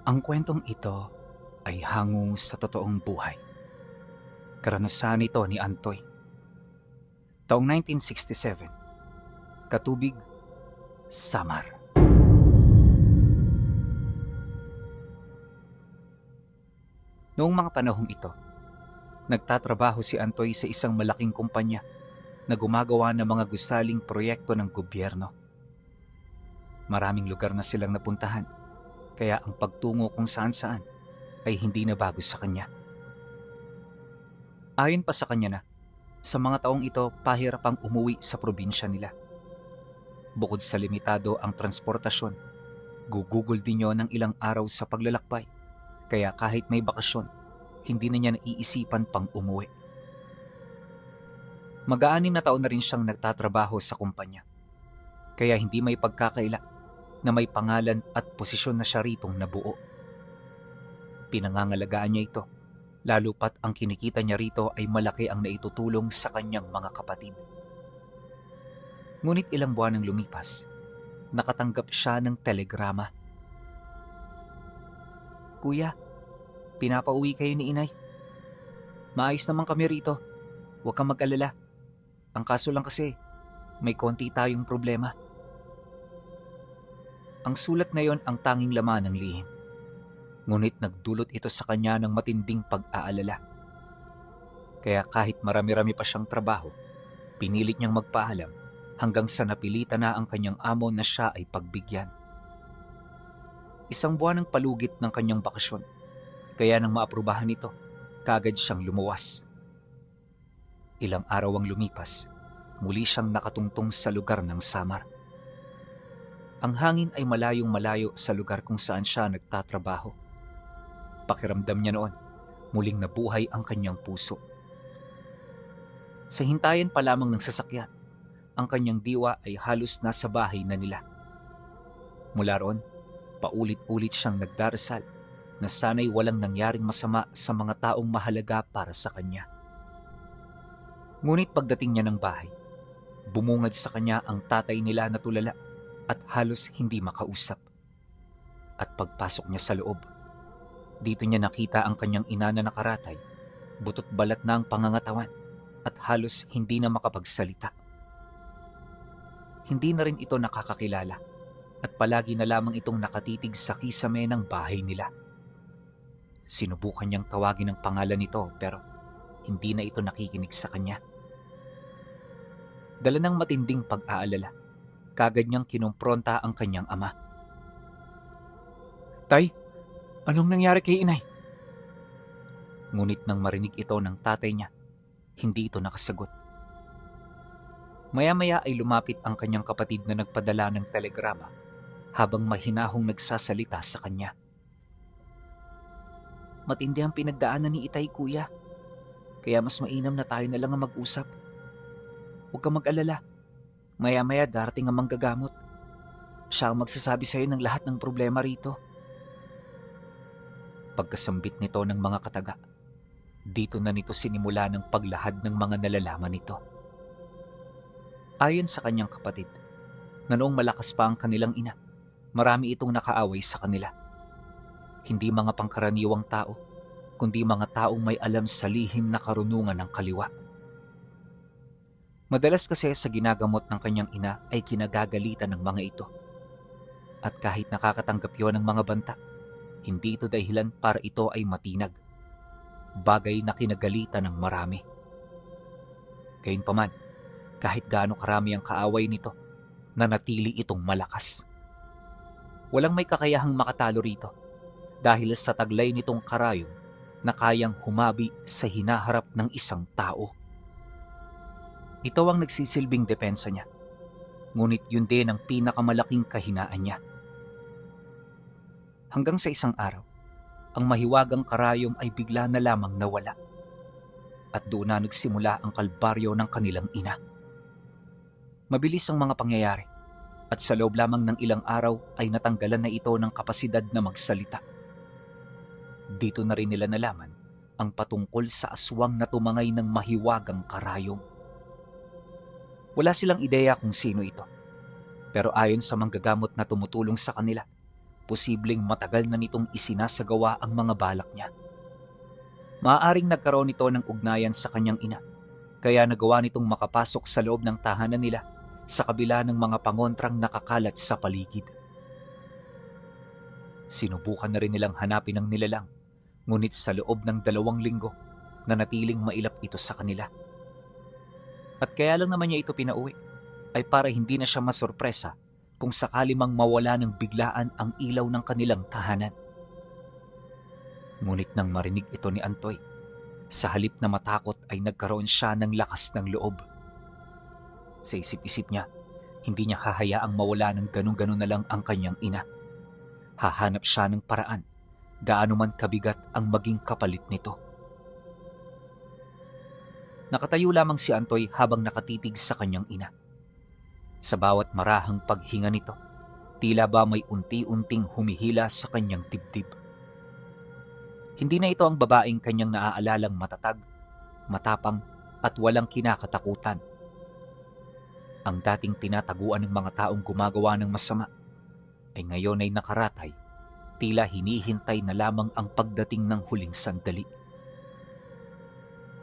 Ang kwentong ito ay hango sa totoong buhay. Karanasan ito ni Antoy. Taong 1967, Katubig, Samar. Noong mga panahong ito, nagtatrabaho si Antoy sa isang malaking kumpanya na gumagawa ng mga gusaling proyekto ng gobyerno. Maraming lugar na silang napuntahan, kaya ang pagtungo kung saan-saan ay hindi na bago sa kanya. Ayon pa sa kanya na, sa mga taong ito pahirap ang umuwi sa probinsya nila. Bukod sa limitado ang transportasyon, gugugol din niya ng ilang araw sa paglalakbay, kaya kahit may bakasyon, hindi na niya naiisipan pang umuwi. Mag-aanim na taon na rin siyang nagtatrabaho sa kumpanya, kaya hindi may pagkakaila na may pangalan at posisyon na siya ritong nabuo. Pinangangalagaan niya ito, lalo pat ang kinikita niya rito ay malaki ang naitutulong sa kanyang mga kapatid. Ngunit ilang buwan ang lumipas, nakatanggap siya ng telegrama. "Kuya, pinapauwi kayo ni inay. Maayos naman kami rito. Huwag kang mag-alala. Ang kaso lang kasi, may konti tayong problema." Ang sulat na yon ang tanging laman ng lihim. Ngunit nagdulot ito sa kanya ng matinding pag-aalala. Kaya kahit marami-rami pa siyang trabaho, pinilit niyang magpaalam hanggang sa napilitan na ang kanyang amo na siya ay pagbigyan. Isang buwan ang palugit ng kanyang bakasyon, kaya nang maaprubahan ito, kaagad siyang lumuwas. Ilang araw ang lumipas, muli siyang nakatungtong sa lugar ng Samar. Ang hangin ay malayong malayo sa lugar kung saan siya nagtatrabaho. Pakiramdam niya noon, muling nabuhay ang kanyang puso. Sa hintayan pa lamang ng sasakyan, ang kanyang diwa ay halos nasa bahay na nila. Mula roon, paulit-ulit siyang nagdarasal na sana'y walang nangyaring masama sa mga taong mahalaga para sa kanya. Ngunit pagdating niya ng bahay, bumungad sa kanya ang tatay nila na tulala at halos hindi makausap. At pagpasok niya sa loob, dito niya nakita ang kanyang ina na nakaratay, butot balat na ang pangangatawan at halos hindi na makapagsalita. Hindi na rin ito nakakakilala at palagi na lamang itong nakatitig sa kisame ng bahay nila. Sinubukan niyang tawagin ang pangalan nito pero hindi na ito nakikinig sa kanya. Dala ng matinding pag-aalala, kagad niyang kinumpronta ang kanyang ama. "Tay, anong nangyari kay inay?" Ngunit nang marinig ito ng tatay niya, hindi ito nakasagot. Maya-maya ay lumapit ang kanyang kapatid na nagpadala ng telegrama habang mahinahong nagsasalita sa kanya. "Matindi ang pinagdaanan ni Itay, kuya. Kaya mas mainam na tayo na lang ang mag-usap. Huwag kang mag-alala. Maya-maya darating ang manggagamot. Siya ang magsasabi sa'yo ng lahat ng problema rito." Pagkasambit nito ng mga kataga, dito na nito sinimula ng paglahad ng mga nalalaman nito. Ayon sa kanyang kapatid, na noong malakas pa ang kanilang ina, marami itong nakaaway sa kanila. Hindi mga pangkaraniwang tao, kundi mga taong may alam sa lihim na karunungan ng kaliwa. Madalas kasi sa ginagamot ng kanyang ina ay kinagagalitan ng mga ito. At kahit nakakatanggap yon ng mga banta, hindi ito dahilan para ito ay matinag. Bagay na kinagalitan ng marami. Gayunpaman, kahit gaano karami ang kaaway nito, nanatili itong malakas. Walang may kakayahang makatalo rito dahil sa taglay nitong karayom na kayang humabi sa hinaharap ng isang tao. Ito ang nagsisilbing depensa niya, ngunit yun din ang pinakamalaking kahinaan niya. Hanggang sa isang araw, ang mahiwagang karayom ay bigla na lamang nawala. At doon na nagsimula ang kalbaryo ng kanilang ina. Mabilis ang mga pangyayari at sa loob lamang ng ilang araw ay natanggalan na ito ng kapasidad na magsalita. Dito na rin nila nalaman ang patungkol sa aswang na tumangay ng mahiwagang karayom. Wala silang ideya kung sino ito. Pero ayon sa manggagamot na tumutulong sa kanila, posibleng matagal na nitong isinasagawa ang mga balak niya. Maaaring nagkaroon nito ng ugnayan sa kanyang ina, kaya nagawa nitong makapasok sa loob ng tahanan nila sa kabila ng mga pangontrang nakakalat sa paligid. Sinubukan na rin nilang hanapin ang nilalang, ngunit sa loob ng 2 linggo, nanatiling mailap ito sa kanila. At kaya lang naman niya ito pinauwi, ay para hindi na siya masurpresa kung sakali mang mawala ng biglaan ang ilaw ng kanilang tahanan. Ngunit nang marinig ito ni Antoy, sa halip na matakot ay nagkaroon siya ng lakas ng loob. Sa isip-isip niya, hindi niya hahayaang mawala ng ganun-ganun na lang ang kanyang ina. Hahanap siya ng paraan, gaano man kabigat ang maging kapalit nito. Nakatayo lamang si Antoy habang nakatitig sa kanyang ina. Sa bawat marahang paghinga nito, tila ba may unti-unting humihila sa kanyang dibdib. Hindi na ito ang babaeng kanyang naaalalang matatag, matapang at walang kinakatakutan. Ang dating tinataguan ng mga taong gumagawa ng masama ay ngayon ay nakaratay, tila hinihintay na lamang ang pagdating ng huling sandali.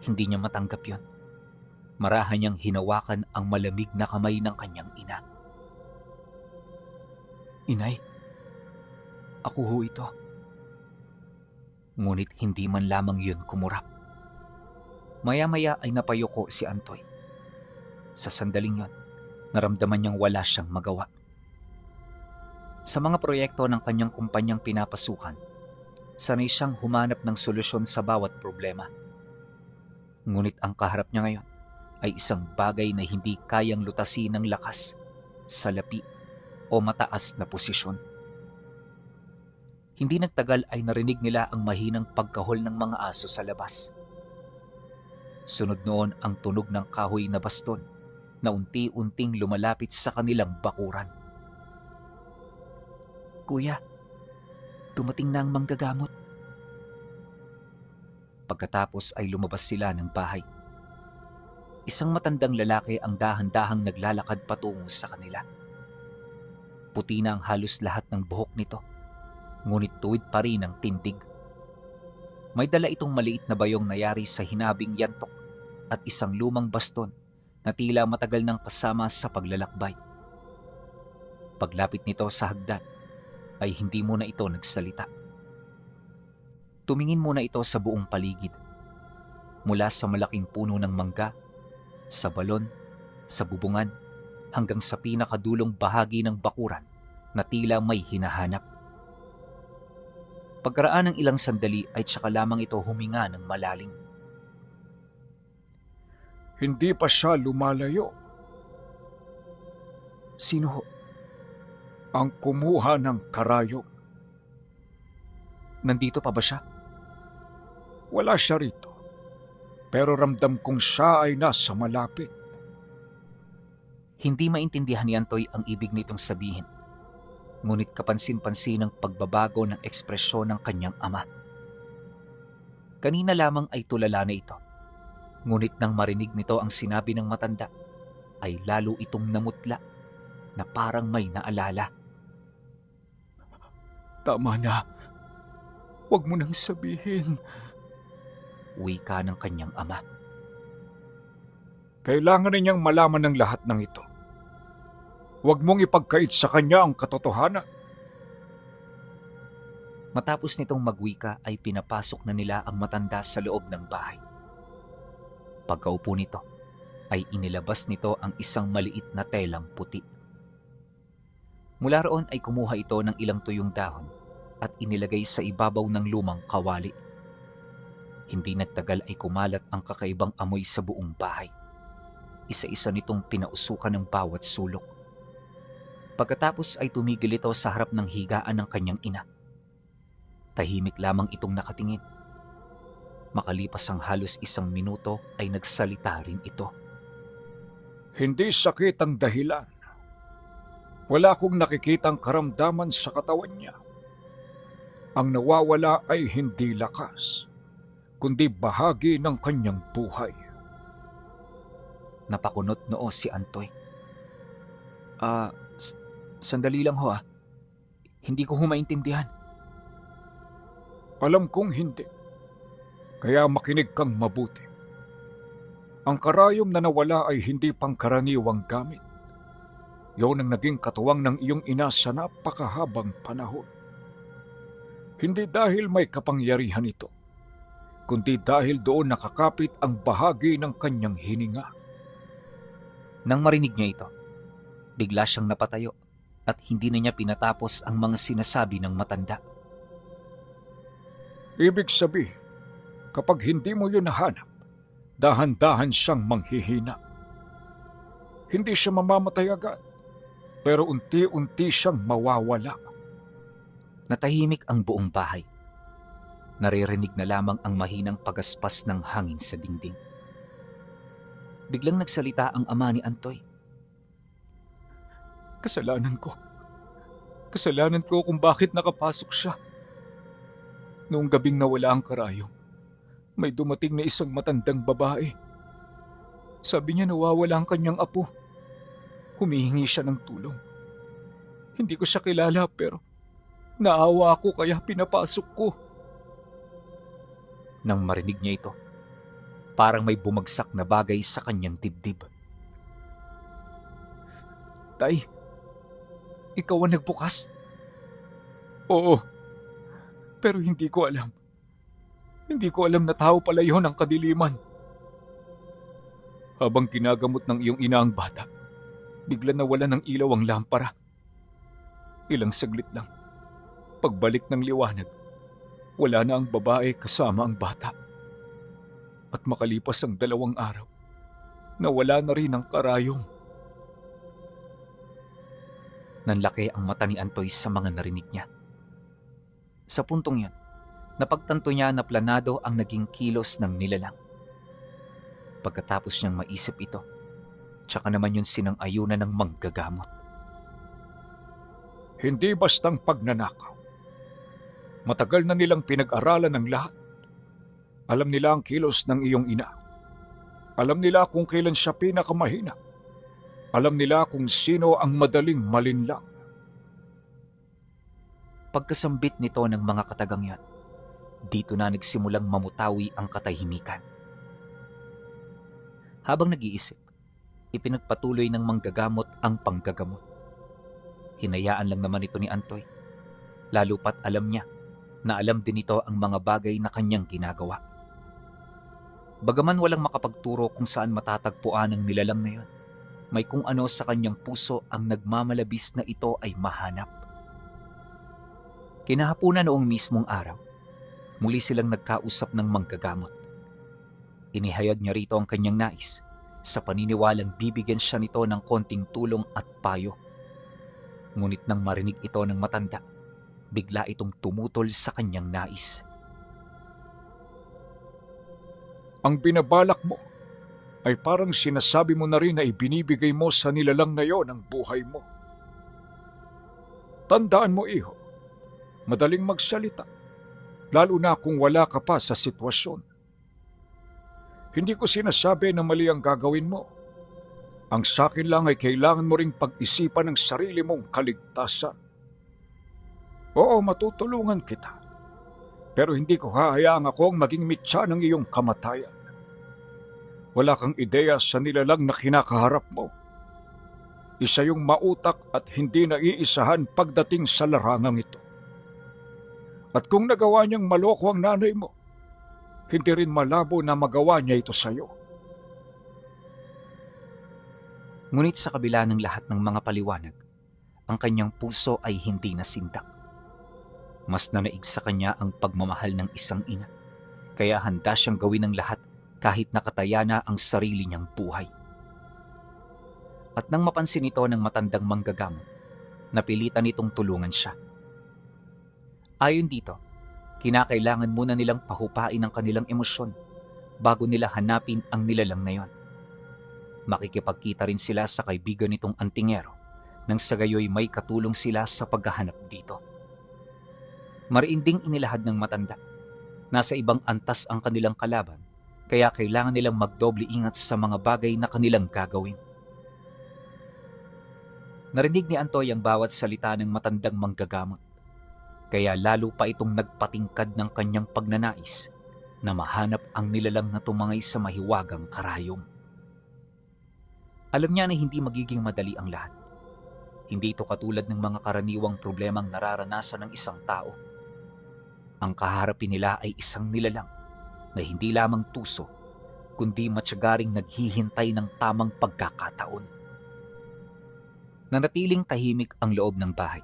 Hindi niya matanggap yon. Marahan niyang hinawakan ang malamig na kamay ng kanyang ina. "Inay, ako ho ito." Ngunit hindi man lamang yun kumurap. Maya-maya ay napayuko si Antoy. Sa sandaling yon, naramdaman niyang wala siyang magawa. Sa mga proyekto ng kanyang kumpanyang pinapasukan, sanay siyang humanap ng solusyon sa bawat problema. Ngunit ang kaharap niya ngayon ay isang bagay na hindi kayang lutasin ng lakas, salapi o mataas na posisyon. Hindi nagtagal ay narinig nila ang mahinang pagkahol ng mga aso sa labas. Sunod noon ang tunog ng kahoy na baston na unti-unting lumalapit sa kanilang bakuran. "Kuya, dumating na ang manggagamot." Pagkatapos ay lumabas sila ng bahay. Isang matandang lalaki ang dahan-dahang naglalakad patungo sa kanila. Puti na ang halos lahat ng buhok nito, ngunit tuwid pa rin ang tindig. May dala itong maliit na bayong na yari sa hinabing yantok at isang lumang baston na tila matagal nang kasama sa paglalakbay. Paglapit nito sa hagdan, ay hindi muna ito nagsalita. Tumingin muna ito sa buong paligid. Mula sa malaking puno ng mangga, sa balon, sa bubungan, hanggang sa pinakadulong bahagi ng bakuran na tila may hinahanap. Pagkaraan ng ilang sandali ay tsaka lamang ito huminga ng malalim. "Hindi pa siya lumalayo." "Sino ho?" "Ang kumuha ng karayom." "Nandito pa ba siya?" "Wala siya rito. Pero ramdam kong siya ay nasa malapit." Hindi maintindihan ni Antoy ang ibig nitong sabihin. Ngunit kapansin-pansin ang pagbabago ng ekspresyon ng kanyang ama. Kanina lamang ay tulala na ito. Ngunit nang marinig nito ang sinabi ng matanda, ay lalo itong namutla na parang may naalala. "Tama na. Huwag mo nang sabihin." Wika ng kanyang ama. "Kailangan ninyang malaman ng lahat ng ito. Huwag mong ipagkait sa kanya ang katotohanan." Matapos nitong magwika ay pinapasok na nila ang matanda sa loob ng bahay. Pagkaupo nito, ay inilabas nito ang isang maliit na telang puti. Mula roon ay kumuha ito ng ilang tuyong dahon at inilagay sa ibabaw ng lumang kawali. Hindi nagtagal ay kumalat ang kakaibang amoy sa buong bahay. Isa-isa nitong pinausukan ng bawat sulok. Pagkatapos ay tumigil ito sa harap ng higaan ng kanyang ina. Tahimik lamang itong nakatingin. Makalipas ang halos 1 minuto ay nagsalita rin ito. "Hindi sakit ang dahilan. Wala akong nakikitang karamdaman sa katawan niya. Ang nawawala ay hindi lakas, kundi bahagi ng kanyang buhay." Napakunot noo si Antoy. Sandali lang ho ah. Hindi ko humaintindihan. Alam kong hindi. Kaya makinig kang mabuti. Ang karayom na nawala ay hindi pangkaraniwang gamit. Yun ang naging katuwang ng iyong ina sa napakahabang panahon. Hindi dahil may kapangyarihan ito, kundi dahil doon nakakapit ang bahagi ng kanyang hininga. Nang marinig niya ito, bigla siyang napatayo at hindi na niya pinatapos ang mga sinasabi ng matanda. Ibig sabihin, kapag hindi mo yun nahanap, dahan-dahan siyang manghihina. Hindi siya mamamatay agad, pero unti-unti siyang mawawala. Natahimik ang buong bahay. Naririnig na lamang ang mahinang pagaspas ng hangin sa dingding. Biglang nagsalita ang ama ni Antoy. Kasalanan ko. Kasalanan ko kung bakit nakapasok siya. Noong gabing nawala ang karayom, may dumating na isang matandang babae. Sabi niya nawawala ang kanyang apo. Humihingi siya ng tulong. Hindi ko siya kilala pero naawa ako kaya pinapasok ko. Nang marinig niya ito, parang may bumagsak na bagay sa kanyang dibdib. Tay, ikaw ang nagbukas? Oo, pero hindi ko alam. Hindi ko alam na tao pala yun ang kadiliman. Habang kinagamot ng iyong ina ang bata, bigla nawala ng ilaw ang lampara. Ilang saglit lang. Pagbalik ng liwanag, wala na ang babae kasama ang bata. At makalipas ang 2 araw, nawala na rin ang karayom. Nanlaki ang mata ni Antoy sa mga narinig niya. Sa puntong yun, napagtanto niya na planado ang naging kilos ng nilalang. Pagkatapos niyang maisip ito, tsaka naman yun sinang-ayunan ng manggagamot. Hindi bastang pagnanakaw. Matagal na nilang pinag-aralan ng lahat. Alam nila ang kilos ng iyong ina. Alam nila kung kailan siya pinakamahina. Alam nila kung sino ang madaling malinlang. Pagkasambit nito ng mga katagang yan, dito na nagsimulang mamutawi ang katahimikan. Habang nag-iisip, ipinagpatuloy ng manggagamot ang panggagamot. Hinayaan lang naman ito ni Antoy, lalo pat alam niya na alam din ito ang mga bagay na kanyang ginagawa. Bagaman walang makapagturo kung saan matatagpuan ang nilalang na yon, may kung ano sa kanyang puso ang nagmamalabis na ito ay mahanap. Kinahapunan noong mismong araw, muli silang nagkausap ng manggagamot. Inihayag niya rito ang kanyang nais, sa paniniwalang bibigyan siya nito ng konting tulong at payo. Ngunit nang marinig ito ng matanda, bigla itong tumutol sa kanyang nais. Ang binabalak mo ay parang sinasabi mo na rin na ibinibigay mo sa nilalang na yon ang buhay mo. Tandaan mo, iho, madaling magsalita, lalo na kung wala ka pa sa sitwasyon. Hindi ko sinasabi na mali ang gagawin mo. Ang sakin lang ay kailangan mo ring pag-isipan ng sarili mong kaligtasan. Oo, matutulungan kita. Pero hindi ko hahayaang ako ang maging mitsa ng iyong kamatayan. Wala kang ideya sa nilalang na kinakaharap mo. Isa yung mautak at hindi naiisahan pagdating sa larangang ito. At kung nagawa niyang maloko ang nanay mo, hindi rin malabo na magawa niya ito sa iyo. Ngunit sa kabila ng lahat ng mga paliwanag, ang kanyang puso ay hindi nasindak. Mas nanaig sa kanya ang pagmamahal ng isang ina, kaya handa siyang gawin ng lahat kahit nakataya na ang sarili niyang buhay. At nang mapansin ito ng matandang manggagamot, napilitan itong tulungan siya. Ayon dito, kinakailangan muna nilang pahupain ang kanilang emosyon bago nila hanapin ang nilalang na yon. Makikipagkita rin sila sa kaibigan nitong antingero nang sa gayoy may katulong sila sa paghahanap dito. Mariinding inilahad ng matanda. Nasa ibang antas ang kanilang kalaban, kaya kailangan nilang magdoble ingat sa mga bagay na kanilang gagawin. Narinig ni Antoy ang bawat salita ng matandang manggagamot. Kaya lalo pa itong nagpatingkad ng kanyang pagnanais na mahanap ang nilalang na tumangay sa mahiwagang karayom. Alam niya na hindi magiging madali ang lahat. Hindi ito katulad ng mga karaniwang problemang nararanasan ng isang tao. Ang kaharapin nila ay isang nilalang na hindi lamang tuso, kundi matsagaring naghihintay ng tamang pagkakataon. Nanatiling tahimik ang loob ng bahay.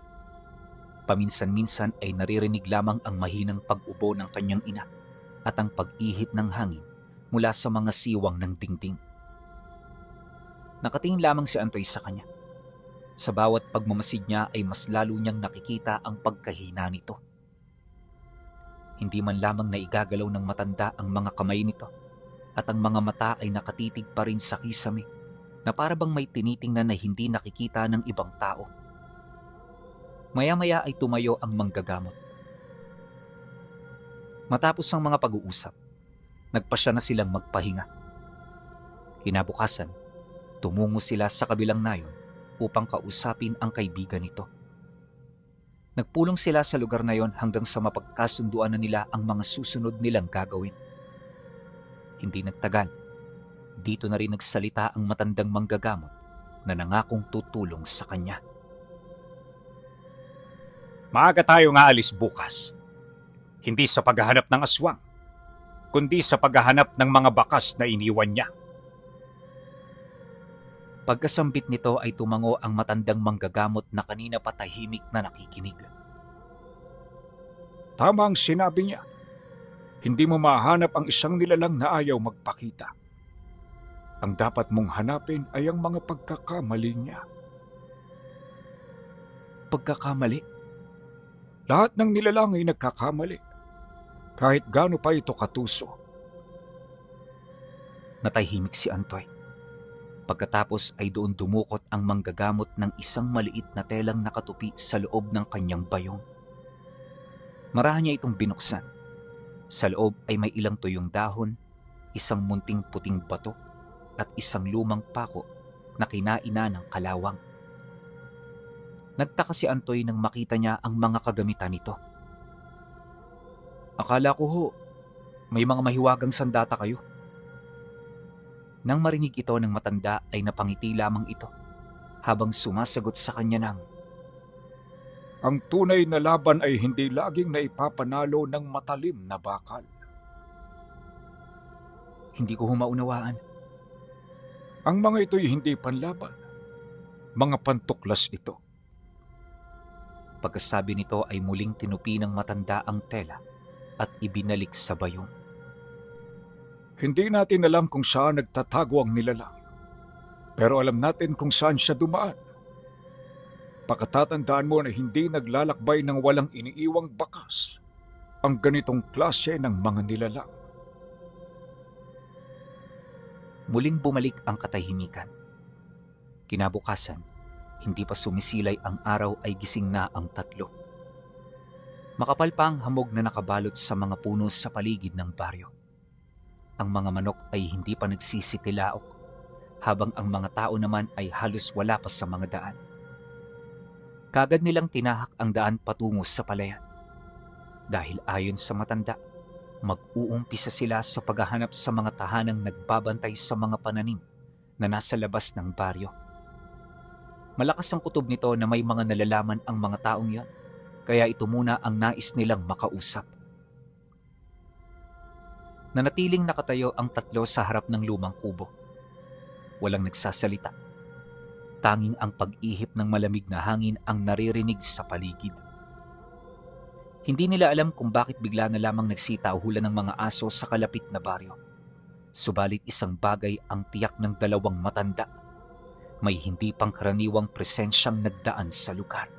Paminsan-minsan ay naririnig lamang ang mahinang pag-ubo ng kanyang ina at ang pag-ihip ng hangin mula sa mga siwang ng dingding. Nakatingin lamang si Antoy sa kanya. Sa bawat pagmamasid niya ay mas lalo niyang nakikita ang pagkahina nito. Hindi man lamang naigagalaw ng matanda ang mga kamay nito at ang mga mata ay nakatitig pa rin sa kisame na para bang may tinitingnan na hindi nakikita ng ibang tao. Maya-maya ay tumayo ang manggagamot. Matapos ang mga pag-uusap, nagpasya na silang magpahinga. Kinabukasan, tumungo sila sa kabilang nayon upang kausapin ang kaibigan nito. Nagpulong sila sa lugar na yon hanggang sa mapagkasunduan na nila ang mga susunod nilang gagawin. Hindi nagtagal, dito na rin nagsalita ang matandang manggagamot na nangakong tutulong sa kanya. Maaga tayo nga alis bukas. Hindi sa paghahanap ng aswang, kundi sa paghahanap ng mga bakas na iniwan niya. Pagkasambit nito ay tumango ang matandang manggagamot na kanina pa tahimik na nakikinig. Tama ang sinabi niya. Hindi mo mahanap ang isang nilalang na ayaw magpakita. Ang dapat mong hanapin ay ang mga pagkakamali niya. Pagkakamali? Lahat ng nilalang ay nagkakamali. Kahit gaano pa ito katuso. Natahimik si Antoy. Pagkatapos ay doon dumukot ang manggagamot ng isang maliit na telang nakatupi sa loob ng kanyang bayong. Marahan niya itong binuksan. Sa loob ay may ilang tuyong dahon, isang munting puting bato, at isang lumang pako na kinaina ng kalawang. Nagtaka si Antoy nang makita niya ang mga kagamitan nito. Akala ko ho, may mga mahiwagang sandata kayo. Nang marinig ito ng matanda ay napangiti lamang ito habang sumasagot sa kanya ng, Ang tunay na laban ay hindi laging naipapanalo ng matalim na bakal. Hindi ko humaunawaan. Ang mga ito'y hindi panlaban. Mga pantuklas ito. Pagkasabi nito ay muling tinupi ng matanda ang tela at ibinalik sa bayong. Hindi natin alam kung saan nagtatago ang nilalang. Pero alam natin kung saan siya dumaan. Pakatatandaan mo na hindi naglalakbay ng walang iniiwang bakas ang ganitong klase ng mga nilalang. Muling bumalik ang katahimikan. Kinabukasan, hindi pa sumisilay ang araw ay gising na ang tatlo. Makapal pa ang hamog na nakabalot sa mga puno sa paligid ng baryo. Ang mga manok ay hindi pa nagsisitilaok, habang ang mga tao naman ay halos wala pa sa mga daan. Kagad nilang tinahak ang daan patungo sa palayan. Dahil ayon sa matanda, mag-uumpisa sila sa paghahanap sa mga tahanang nagbabantay sa mga pananim na nasa labas ng baryo. Malakas ang kutob nito na may mga nalalaman ang mga taong yan, kaya ito muna ang nais nilang makausap. Nanatiling nakatayo ang tatlo sa harap ng lumang kubo. Walang nagsasalita. Tanging ang pag-ihip ng malamig na hangin ang naririnig sa paligid. Hindi nila alam kung bakit bigla na lamang nagsitahulan ng mga aso sa kalapit na baryo. Subalit isang bagay ang tiyak ng dalawang matanda. May hindi pangkaraniwang presensyang nagdaan sa lugar.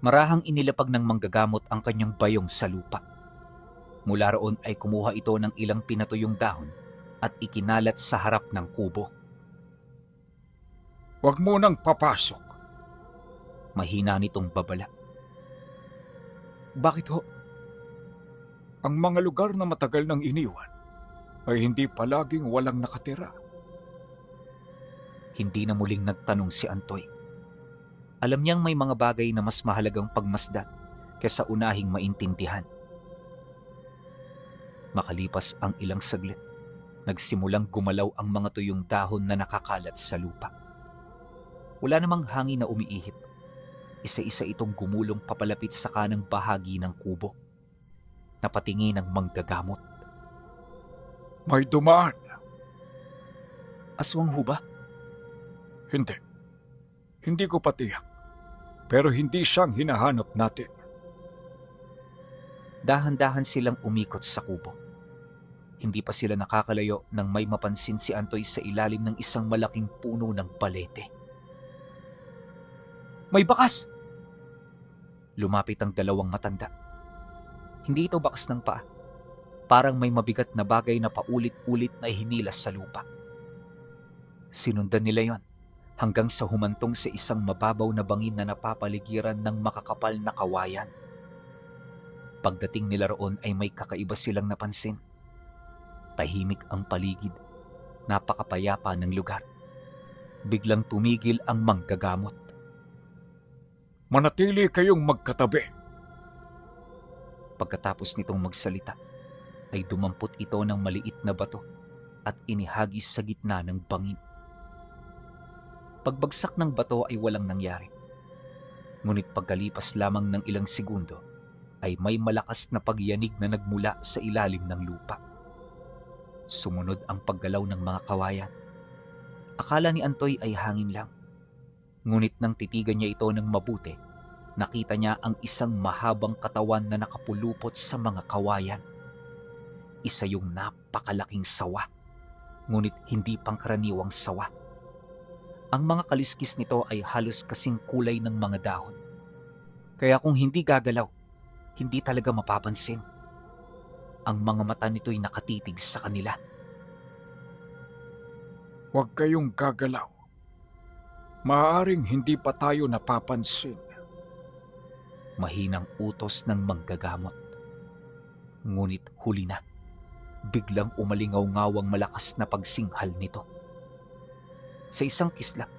Marahang inilapag ng manggagamot ang kanyang bayong sa lupa. Mula roon ay kumuha ito ng ilang pinatuyong dahon at ikinalat sa harap ng kubo. Huwag mo nang papasok. Mahina nitong babala. Bakit ho? Ang mga lugar na matagal nang iniwan ay hindi palaging walang nakatira. Hindi na muling nagtanong si Antoy. Alam niyang may mga bagay na mas mahalagang pagmasdan kaysa unahing maintindihan. Makalipas ang ilang saglit, nagsimulang gumalaw ang mga tuyong dahon na nakakalat sa lupa. Wala namang hangin na umiihip. Isa-isa itong gumulong papalapit sa kanang bahagi ng kubo. Napatingin ang manggagamot. May dumaan. Aswang ho ba? Hindi. Hindi ko patiyak. Pero hindi siyang hinahanap natin. Dahan-dahan silang umikot sa kubo. Hindi pa sila nakakalayo nang may mapansin si Antoy sa ilalim ng isang malaking puno ng balete. May bakas! Lumapit ang dalawang matanda. Hindi ito bakas ng paa. Parang may mabigat na bagay na paulit-ulit na hinilas sa lupa. Sinundan nila yon hanggang sa humantong sa isang mababaw na bangin na napapaligiran ng makakapal na kawayan. Pagdating nila roon ay may kakaiba silang napansin. Tahimik ang paligid, napakapayapa ng lugar. Biglang tumigil ang manggagamot. Manatili kayong magkatabi. Pagkatapos nitong magsalita, ay dumampot ito ng maliit na bato at inihagis sa gitna ng bangin. Pagbagsak ng bato ay walang nangyari. Ngunit pagkalipas lamang ng ilang segundo, ay may malakas na pagyanig na nagmula sa ilalim ng lupa. Sumunod ang paggalaw ng mga kawayan. Akala ni Antoy ay hangin lang. Ngunit nang titigan niya ito ng mabuti, nakita niya ang isang mahabang katawan na nakapulupot sa mga kawayan. Isa yung napakalaking sawa, ngunit hindi pangkaraniwang sawa. Ang mga kaliskis nito ay halos kasing kulay ng mga dahon. Kaya kung hindi gagalaw, hindi talaga mapapansin. Ang mga mata nito'y nakatitig sa kanila. Huwag kayong gagalaw. Maaaring hindi pa tayo napapansin. Mahinang utos ng manggagamot. Ngunit huli na. Biglang umalingaw-ngawang malakas na pagsinghal nito. Sa isang kislap,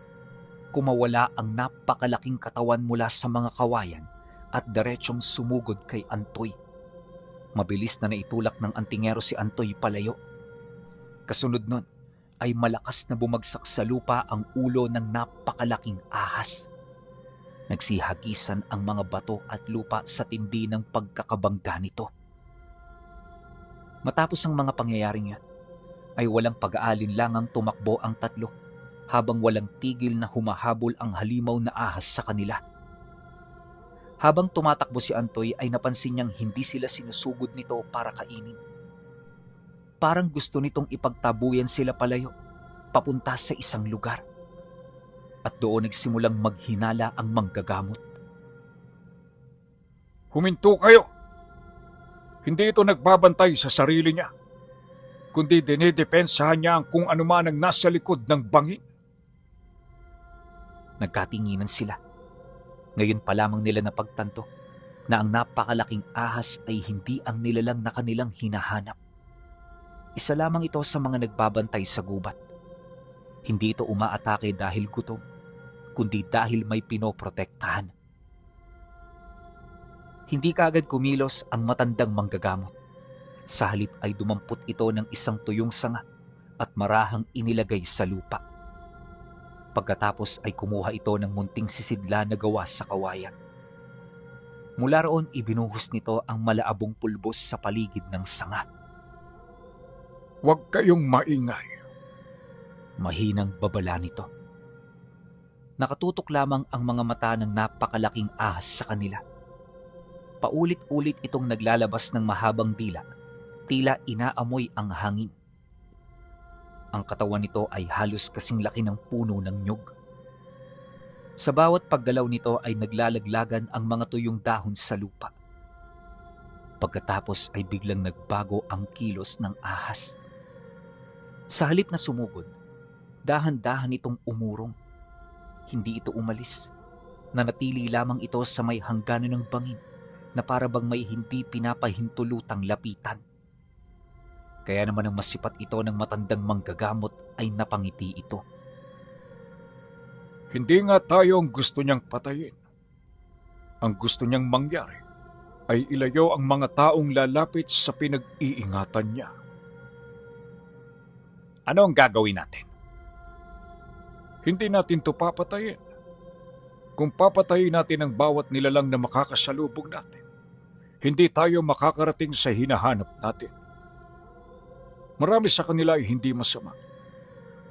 kumawala ang napakalaking katawan mula sa mga kawayan at diretsyong sumugod kay Antoy. Mabilis na naitulak ng antingero si Antoy palayo. Kasunod nun ay malakas na bumagsak sa lupa ang ulo ng napakalaking ahas. Nagsihagisan ang mga bato at lupa sa tindi ng pagkakabangga nito. Matapos ang mga pangyayaring yan, ay walang pag-aalinlangang tumakbo ang tatlo habang walang tigil na humahabol ang halimaw na ahas sa kanila. Habang tumatakbo si Antoy ay napansin niyang hindi sila sinusugod nito para kainin. Parang gusto nitong ipagtabuyan sila palayo, papunta sa isang lugar. At doon nagsimulang maghinala ang manggagamot. Huminto kayo! Hindi ito nagbabantay sa sarili niya, kundi dinidepensahan niya ang kung ano man ang nasa likod ng bangin. Nagkatinginan sila. Ngayon pa lamang nila napagtanto na ang napakalaking ahas ay hindi ang nilalang na kanilang hinahanap. Isa lamang ito sa mga nagbabantay sa gubat. Hindi ito umaatake dahil gutom, kundi dahil may pinoprotektahan. Hindi kaagad kumilos ang matandang manggagamot. Sa halip ay dumampot ito ng isang tuyong sanga at marahang inilagay sa lupa. Pagkatapos ay kumuha ito ng munting sisidla na gawa sa kawayan. Mula roon ibinuhos nito ang malaabong pulbos sa paligid ng sanga. Huwag kayong maingay. Mahinang babala nito. Nakatutok lamang ang mga mata ng napakalaking ahas sa kanila. Paulit-ulit itong naglalabas ng mahabang dila, tila inaamoy ang hangin. Ang katawan nito ay halos kasing laki ng puno ng nyug. Sa bawat paggalaw nito ay naglalaglagan ang mga tuyong dahon sa lupa. Pagkatapos ay biglang nagbago ang kilos ng ahas. Sa halip na sumugod, dahan-dahan itong umurong. Hindi ito umalis. Nanatili lamang ito sa may hangganan ng bangin na para bang may hindi pinapahintulutang lapitan. Kaya naman ang masipat ito ng matandang manggagamot ay napangiti ito. Hindi nga tayo ang gusto niyang patayin. Ang gusto niyang mangyari ay ilayo ang mga taong lalapit sa pinag-iingatan niya. Ano ang gagawin natin? Hindi natin to papatayin. Kung papatayin natin ang bawat nilalang na makakasalubong natin, hindi tayo makakarating sa hinahanap natin. Marami sa kanila ay hindi masama.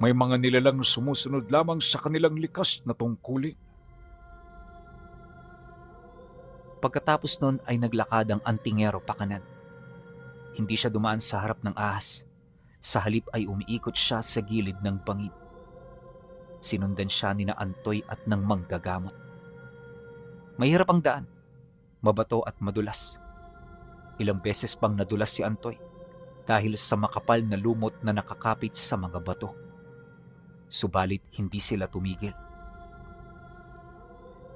May mga nilalang sumusunod lamang sa kanilang likas na tungkulin. Pagkatapos nun ay naglakad ang antingero pakanan. Hindi siya dumaan sa harap ng ahas. Sa halip ay umiikot siya sa gilid ng bangid. Sinundan siya ni na Antoy at ng manggagamot. Mahirap ang daan, mabato at madulas. Ilang beses pang nadulas si Antoy dahil sa makapal na lumot na nakakapit sa mga bato. Subalit hindi sila tumigil.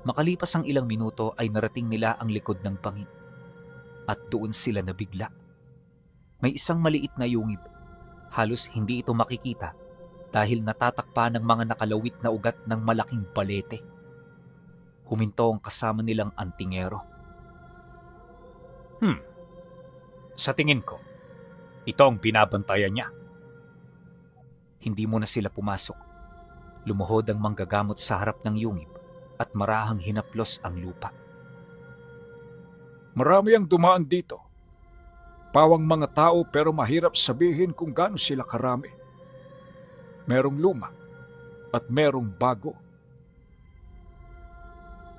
Makalipas ang ilang minuto ay narating nila ang likod ng bangid at doon sila nabigla. May isang maliit na yungib. Halos hindi ito makikita dahil natatakpa ng mga nakalawit na ugat ng malaking balete. Huminto ang kasama nilang antingero. Sa tingin ko, ito ang binabantayan niya. Hindi muna sila pumasok. Lumuhod ang manggagamot sa harap ng yungib at marahang hinaplos ang lupa. Marami ang dumaan dito. Pawang mga tao pero mahirap sabihin kung gaano sila karami. Merong luma at merong bago.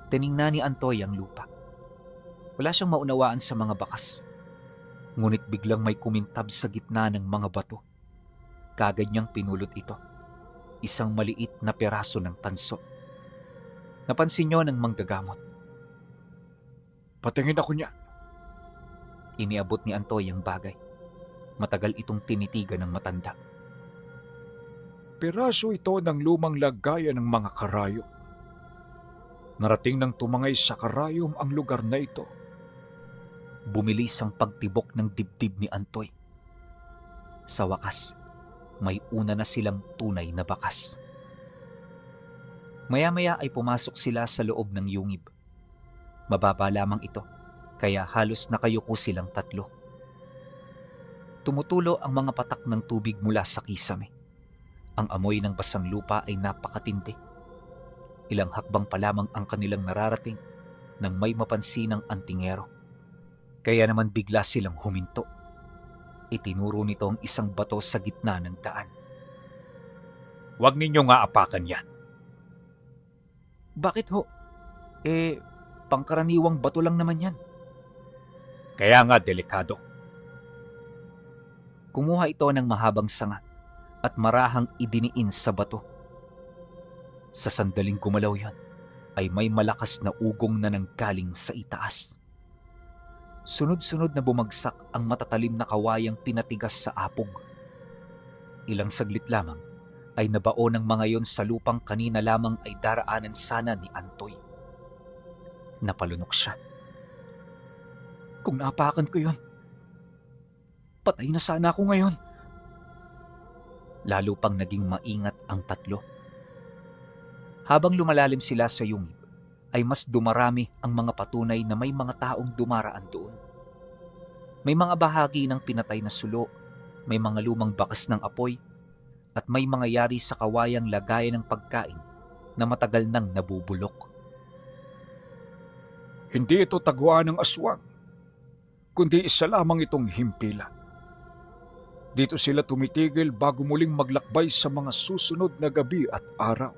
Tiningnan ni Antoy ang lupa. Wala siyang maunawaan sa mga bakas. Ngunit biglang may kumintab sa gitna ng mga bato. Kagad niyang pinulot ito. Isang maliit na peraso ng tanso. Napansin niyo ng manggagamot. Patingin ako niyan. Iniabot ni Antoy ang bagay. Matagal itong tinitigan ng matanda. Piraso ito ng lumang lagayan ng mga karayom. Narating nang tumangay sa karayom ang lugar na ito. Bumilis ang pagtibok ng dibdib ni Antoy. Sa wakas, may una na silang tunay na bakas. Maya-maya ay pumasok sila sa loob ng yungib. Mababa lamang ito, kaya halos nakayuko silang tatlo. Tumutulo ang mga patak ng tubig mula sa kisame. Ang amoy ng basang lupa ay napakatindi. Ilang hakbang pa lamang ang kanilang nararating nang may mapansin ng antingero. Kaya naman bigla silang huminto. Itinuro nito ang isang bato sa gitna ng daan. Huwag ninyo nga apakan yan. Bakit ho? Pangkaraniwang bato lang naman yan. Kaya nga delikado. Kumuha ito ng mahabang sanga at marahang idiniin sa bato. Sa sandaling gumalaw yan, ay may malakas na ugong na nanggaling sa itaas. Sunod-sunod na bumagsak ang matatalim na kawayang pinatigas sa apog. Ilang saglit lamang ay nabao ng mga yon sa lupang kanina lamang ay daraanan sana ni Antoy. Napalunok siya. Kung naapakan ko yon, patay na sana ako ngayon. Lalo pang naging maingat ang tatlo. Habang lumalalim sila sa yungib, ay mas dumarami ang mga patunay na may mga taong dumaraan doon. May mga bahagi ng pinatay na sulo, may mga lumang bakas ng apoy, at may mga yari sa kawayang lagayan ng pagkain na matagal nang nabubulok. Hindi ito tagwaan ng aswang, kundi isa lamang itong himpilan. Dito sila tumitigil bago muling maglakbay sa mga susunod na gabi at araw.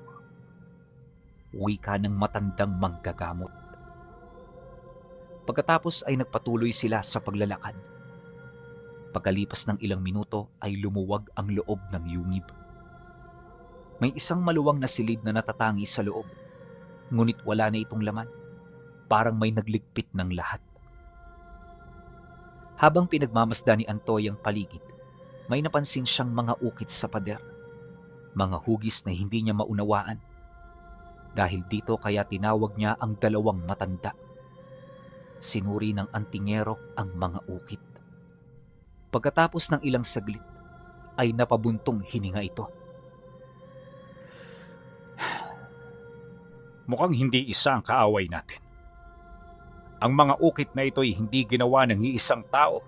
Wika ng matandang manggagamot. Pagkatapos ay nagpatuloy sila sa paglalakad. Pagkalipas ng ilang minuto ay lumuwag ang loob ng yungib. May isang maluwang na silid na natatangi sa loob, ngunit wala na itong laman. Parang may nagligpit ng lahat. Habang pinagmamasdan ni Antoy ang paligid, may napansin siyang mga ukit sa pader. Mga hugis na hindi niya maunawaan. Dahil dito kaya tinawag niya ang dalawang matanda. Sinuri ng antingero ang mga ukit. Pagkatapos ng ilang saglit, ay napabuntong hininga ito. Mukhang hindi isa ang kaaway natin. Ang mga ukit na ito'y hindi ginawa ng iisang tao.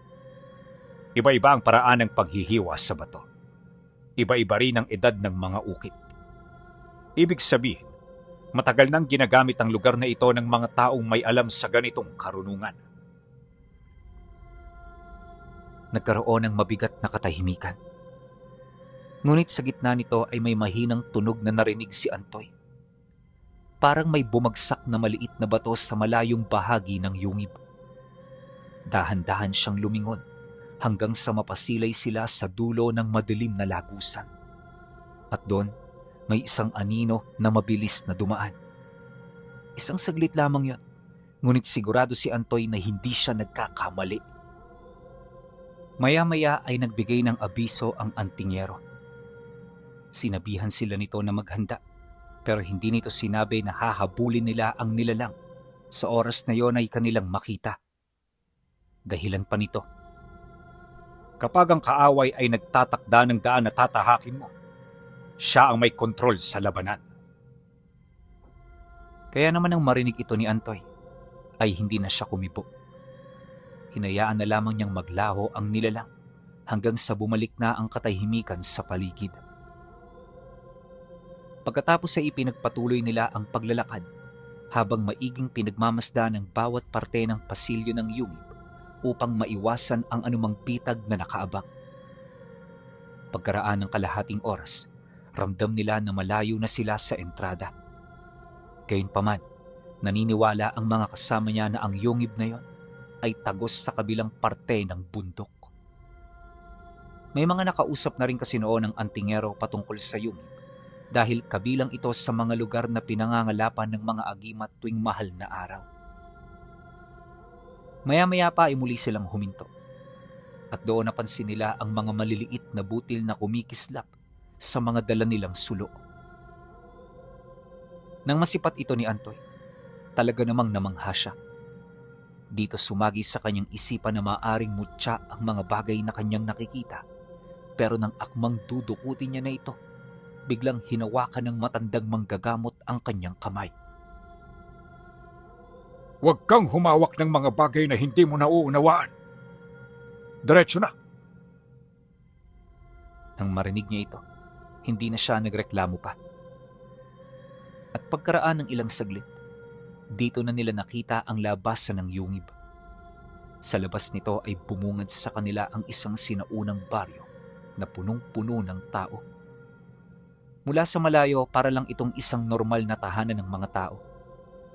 Iba-iba ang paraan ng paghihiwa sa bato. Iba-iba rin ang edad ng mga ukit. Ibig sabihin, matagal nang ginagamit ang lugar na ito ng mga taong may alam sa ganitong karunungan. Nagkaroon ng mabigat na katahimikan. Ngunit sa gitna nito ay may mahinang tunog na narinig si Antoy. Parang may bumagsak na maliit na bato sa malayong bahagi ng yungib. Dahan-dahan siyang lumingon hanggang sa mapasilay sila sa dulo ng madilim na lagusan. At doon, may isang anino na mabilis na dumaan. Isang saglit lamang yon, ngunit sigurado si Antoy na hindi siya nagkakamali. Maya-maya ay nagbigay ng abiso ang antingero. Sinabihan sila nito na maghanda, pero hindi nito sinabi na hahabulin nila ang nilalang. Sa oras na yon ay kanilang makita. Dahilan pa nito, Kapag ang kaaway ay nagtatakda ng daan na tatahakin mo, siya ang may kontrol sa labanan. kaya naman nang marinig ito ni Antoy, ay hindi na siya kumibo. Hinayaan na lamang niyang maglaho ang nilalang hanggang sa bumalik na ang katahimikan sa paligid. Pagkatapos ay ipinagpatuloy nila ang paglalakad habang maiging pinagmamasdan ng bawat parte ng pasilyo ng yungib upang maiwasan ang anumang bitag na nakaabang. Pagkaraan ng kalahating oras, ramdam nila na malayo na sila sa entrada. Gayunpaman, naniniwala ang mga kasama niya na ang yungib na yon ay tagos sa kabilang parte ng bundok. May mga nakausap na rin kasi noon ang antingero patungkol sa yungib dahil kabilang ito sa mga lugar na pinangangalapan ng mga agimat tuwing mahal na araw. Maya-maya pa ay muli silang huminto at doon napansin nila ang mga maliliit na butil na kumikislap sa mga dala nilang sulo. Nang masipat ito ni Antoy, talaga namang namangha siya. Dito sumagi sa kanyang isipan na maaaring mutya ang mga bagay na kanyang nakikita, pero nang akmang dudukutin niya na ito, biglang hinawakan ng matandang manggagamot ang kanyang kamay. Huwag kang humawak ng mga bagay na hindi mo nauunawaan. Diretso na. Nang marinig niya ito, hindi na siya nagreklamo pa. At pagkaraan ng ilang saglit, dito na nila nakita ang labasan ng yungib. Sa labas nito ay bumungad sa kanila ang isang sinaunang baryo na punong-puno ng tao. Mula sa malayo, para lang itong isang normal na tahanan ng mga tao.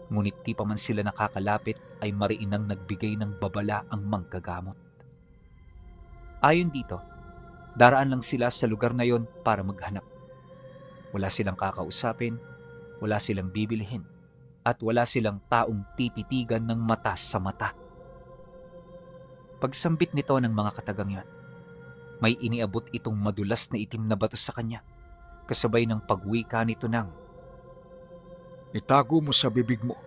Ngunit di pa man sila nakakalapit ay mariinang nagbigay ng babala ang manggagamot. Ayon dito, daraan lang sila sa lugar na yon para maghanap. Wala silang kakausapin, wala silang bibilhin, at wala silang taong tititigan ng mata sa mata. Pagsambit nito ng mga katagang yon, may iniabot itong madulas na itim na bato sa kanya, kasabay ng pagwika nito ng, Itago mo sa bibig mo.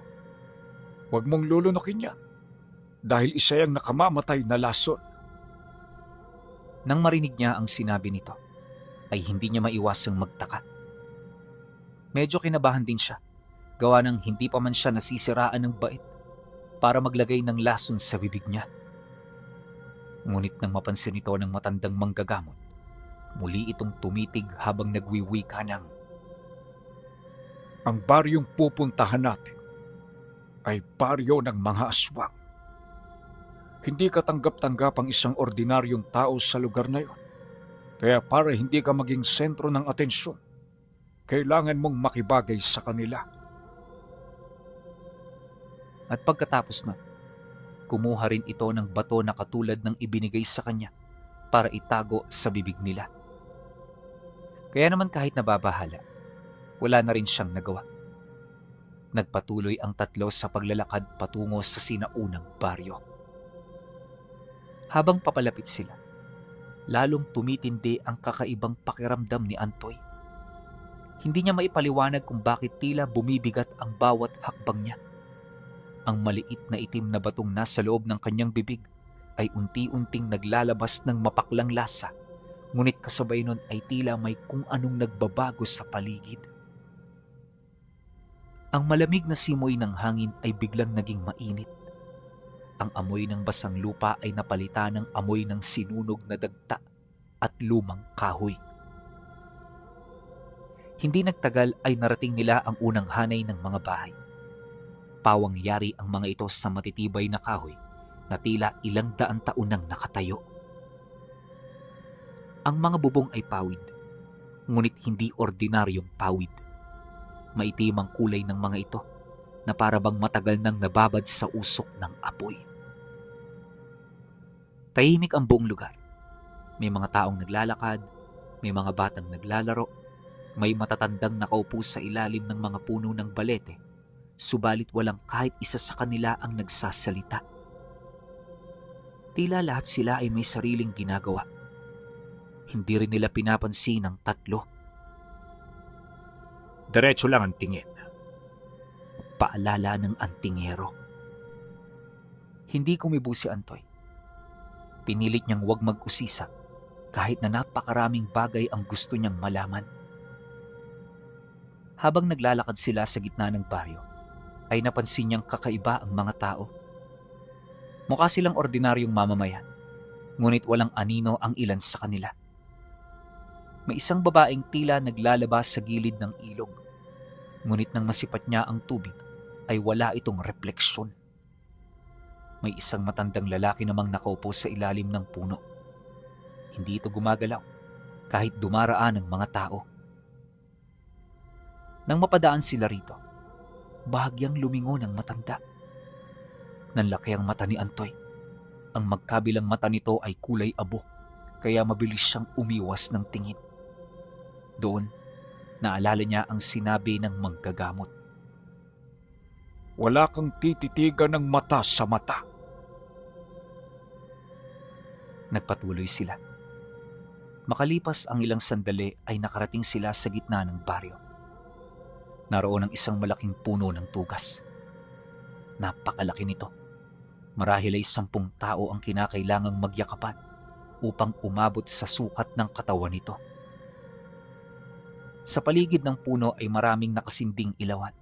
Huwag mong lulunukin yan, dahil isa yung nakamamatay na lason. Nang marinig niya ang sinabi nito, ay hindi niya maiwasang magtaka. Medyo kinabahan din siya, gawa ng hindi pa man siya nasisiraan ng bait para maglagay ng lason sa bibig niya. Ngunit nang mapansin ito ng matandang manggagamot, muli itong tumitig habang nagwiwika ng, Ang baryong pupuntahan natin ay baryo ng mga aswang. Hindi katanggap-tanggap ang isang ordinaryong tao sa lugar na yon. Kaya para hindi ka maging sentro ng atensyon, kailangan mong makibagay sa kanila. At pagkatapos na, kumuha rin ito ng bato na katulad ng ibinigay sa kanya para itago sa bibig nila. Kaya naman kahit nababahala, wala na rin siyang nagawa. Nagpatuloy ang tatlo sa paglalakad patungo sa sinaunang baryo. Habang papalapit sila, lalong tumitindi ang kakaibang pakiramdam ni Antoy. Hindi niya maipaliwanag kung bakit tila bumibigat ang bawat hakbang niya. Ang maliit na itim na batong nasa loob ng kanyang bibig ay unti-unting naglalabas ng mapaklang lasa, ngunit kasabay nun ay tila may kung anong nagbabago sa paligid. Ang malamig na simoy ng hangin ay biglang naging mainit. Ang amoy ng basang lupa ay napalitan ng amoy ng sinunog na dagta at lumang kahoy. Hindi nagtagal ay narating nila ang unang hanay ng mga bahay. Pawang yari ang mga ito sa matitibay na kahoy na tila ilang daan taon nang nakatayo. Ang mga bubong ay pawid, ngunit hindi ordinaryong pawid. Maitim ang kulay ng mga ito na para bang matagal nang nababad sa usok ng apoy. Tahimik ang buong lugar. May mga taong naglalakad, may mga batang naglalaro, may matatandang nakaupo sa ilalim ng mga puno ng balete, subalit walang kahit isa sa kanila ang nagsasalita. Tila lahat sila ay may sariling ginagawa. Hindi rin nila pinapansin ang tatlo. Diretso lang ang tingin. Paalala ng antingero. Hindi kumibo si Antoy. Pinilit niyang huwag mag-usisa kahit na napakaraming bagay ang gusto niyang malaman. Habang naglalakad sila sa gitna ng baryo, ay napansin niyang kakaiba ang mga tao. Mukha silang ordinaryong mamamayan, ngunit walang anino ang ilan sa kanila. May isang babaeng tila naglalabas sa gilid ng ilog, ngunit nang masipat niya ang tubig, ay wala itong refleksyon. May isang matandang lalaki namang nakaupo sa ilalim ng puno. Hindi ito gumagalaw kahit dumaraan ang mga tao. Nang mapadaan sila rito, bahagyang lumingon ang matanda. Nanlaki ang mata ni Antoy. Ang magkabilang mata nito ay kulay abo, kaya mabilis siyang umiwas ng tingin. Doon, naalala niya ang sinabi ng manggagamot. Wala kang tititigan ng mata sa mata. Nagpatuloy sila. Makalipas ang ilang sandali ay nakarating sila sa gitna ng baryo. Naroon ang isang malaking puno ng tugas. Napakalaki nito. Marahil ay 10 tao ang kinakailangang magyakapan upang umabot sa sukat ng katawan nito. Sa paligid ng puno ay maraming nakasinding ilawan.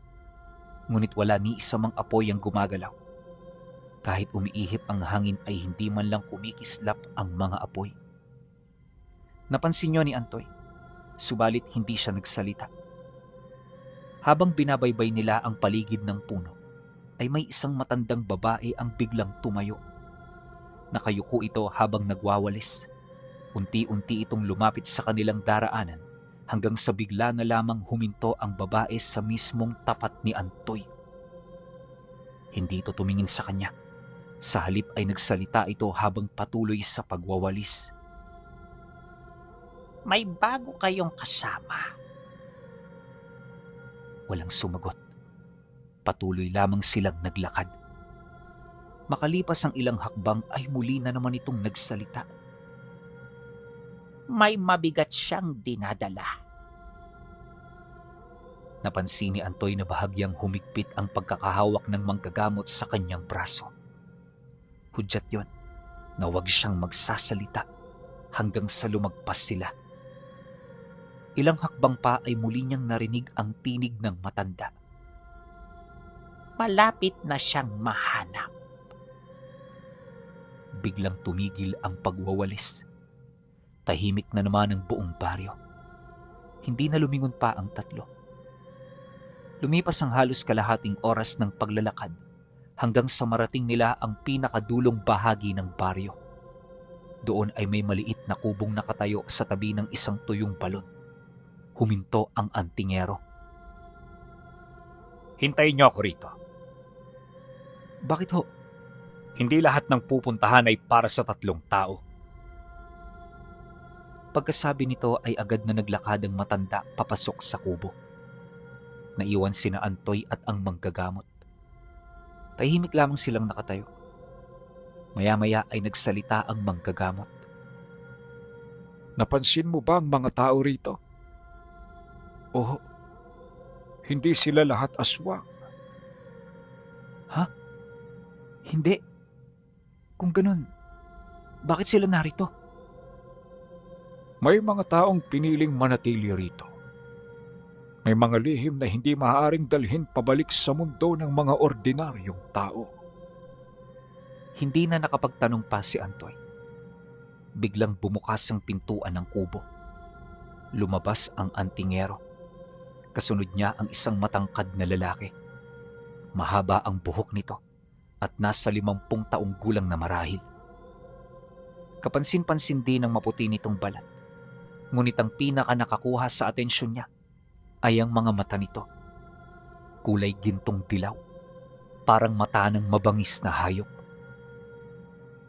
Ngunit wala ni isa mang apoy ang gumagalaw. Kahit umiihip ang hangin ay hindi man lang kumikislap ang mga apoy. Napansin niyo ni Antoy, subalit hindi siya nagsalita. Habang binabaybay nila ang paligid ng puno, ay may isang matandang babae ang biglang tumayo. Nakayuko ito habang nagwawalis. Unti-unti itong lumapit sa kanilang daraanan hanggang sa bigla na lamang huminto ang babae sa mismong tapat ni Antoy. Hindi ito tumingin sa kanya. Sa halip ay nagsalita ito habang patuloy sa pagwawalis. May bago kayong kasama. Walang sumagot. Patuloy lamang silang naglakad. Makalipas ang ilang hakbang ay muli na naman itong nagsalita. May mabigat siyang dinadala. Napansin ni Antoy na bahagyang humigpit ang pagkakahawak ng manggagamot sa kanyang braso. Hudyat yon na huwag siyang magsasalita hanggang sa lumagpas sila. Ilang hakbang pa ay muli niyang narinig ang tinig ng matanda. Malapit na siyang mahanap. Biglang tumigil ang pagwawalis. Tahimik na naman ang buong baryo. Hindi na lumingon pa ang tatlo. Lumipas ang halos kalahating oras ng paglalakad hanggang sa marating nila ang pinakadulong bahagi ng baryo. Doon ay may maliit na kubong nakatayo sa tabi ng isang tuyong balon. Huminto ang antingero. Hintayin niyo ako rito. Bakit ho? Hindi lahat ng pupuntahan ay para sa 3 tao. Pagkasabi nito ay agad na naglakad ang matanda papasok sa kubo. Naiwan sina Antoy at ang manggagamot. Tahimik lamang silang nakatayo. Maya-maya ay nagsalita ang manggagamot. Napansin mo ba ang mga tao rito? Oh, Hindi sila lahat aswang. hindi. Kung ganun, bakit sila narito? May mga taong piniling manatili rito. May mga lihim na hindi maaaring dalhin pabalik sa mundo ng mga ordinaryong tao. Hindi na nakapagtanong pa si Antoy. Biglang bumukas ang pintuan ng kubo. Lumabas ang antingero. Kasunod niya ang isang matangkad na lalaki. Mahaba ang buhok nito at nasa 50 taong gulang na marahil. Kapansin-pansin din ang maputi nitong balat. Ngunit ang pinaka nakakuha sa atensyon niya ay ang mga mata nito. Kulay gintong dilaw, parang mata ng mabangis na hayop.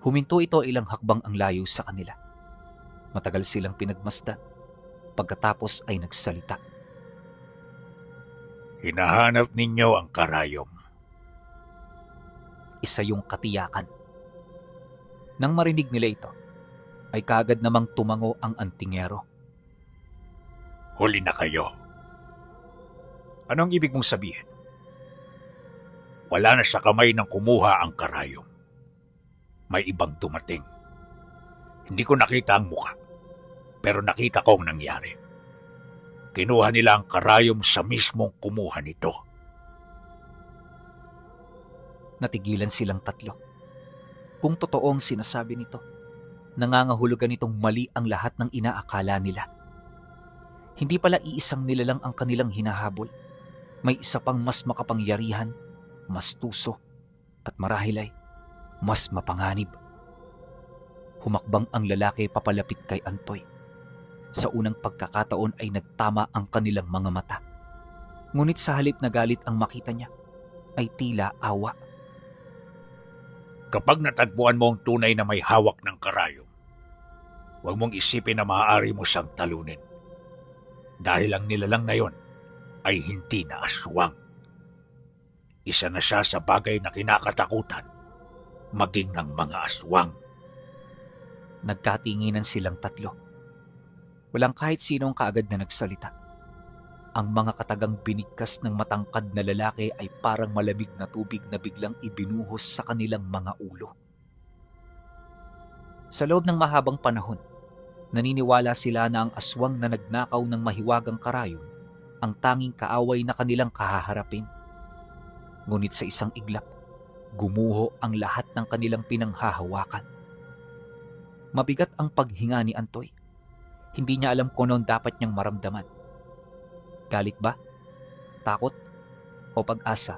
Huminto ito ilang hakbang ang layo sa kanila. Matagal silang pinagmasdan. Pagkatapos ay nagsalita. Hinahanap ninyo ang karayom. Isa yung katiyakan. Nang marinig nila ito, ay kaagad namang tumango ang antingero. Huli na kayo. Anong ibig mong sabihin? Wala na sa kamay ng kumuha ang karayom. May ibang dumating. Hindi ko nakita ang muka, pero nakita ko ang nangyari. Kinuha nila ang karayom sa mismong kumuha nito. Natigilan silang tatlo. Kung totoong sinasabi nito, nangangahulugan itong mali ang lahat ng inaakala nila. Hindi pala iisang nilalang ang kanilang hinahabol. May isa pang mas makapangyarihan, mas tuso, at marahil ay mas mapanganib. Humakbang ang lalaki papalapit kay Antoy. Sa unang pagkakataon ay nagtama ang kanilang mga mata. Ngunit sa halip na galit ang makita niya, ay tila awa. Kapag natagpuan mo ang tunay na may hawak ng karayom, huwag mong isipin na maaari mo siyang talunin. Dahil ang nilalang na yon ay hindi na aswang. Isa na siya sa bagay na kinakatakutan, maging ng mga aswang. Nagkatinginan silang tatlo. Walang kahit sinong kaagad na nagsalita. Ang mga katagang binigkas ng matangkad na lalaki ay parang malamig na tubig na biglang ibinuhos sa kanilang mga ulo. Sa loob ng mahabang panahon, naniniwala sila na ang aswang na nagnakaw ng mahiwagang karayom ang tanging kaaway na kanilang kahaharapin. Ngunit sa isang iglap, gumuho ang lahat ng kanilang pinanghahawakan. Mabigat ang paghinga ni Antoy. Hindi niya alam kung anong dapat niyang maramdaman. Galit ba? Takot? O pag-asa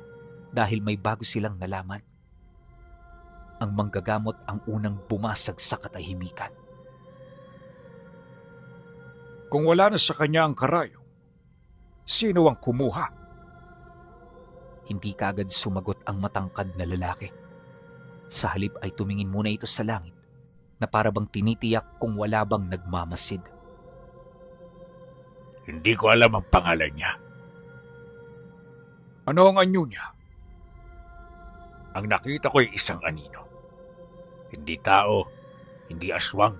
dahil may bago silang nalaman? Ang manggagamot ang unang bumasag sa katahimikan. Kung wala na sa kanya ang karayom, sino ang kumuha? Hindi kaagad sumagot ang matangkad na lalaki. Sa halip ay tumingin muna ito sa langit na para bang tinitiyak kung wala bang nagmamasid. Hindi ko alam ang pangalan niya. Ano ang anyo niya? Ang nakita ko ay isang anino. Hindi tao, hindi aswang,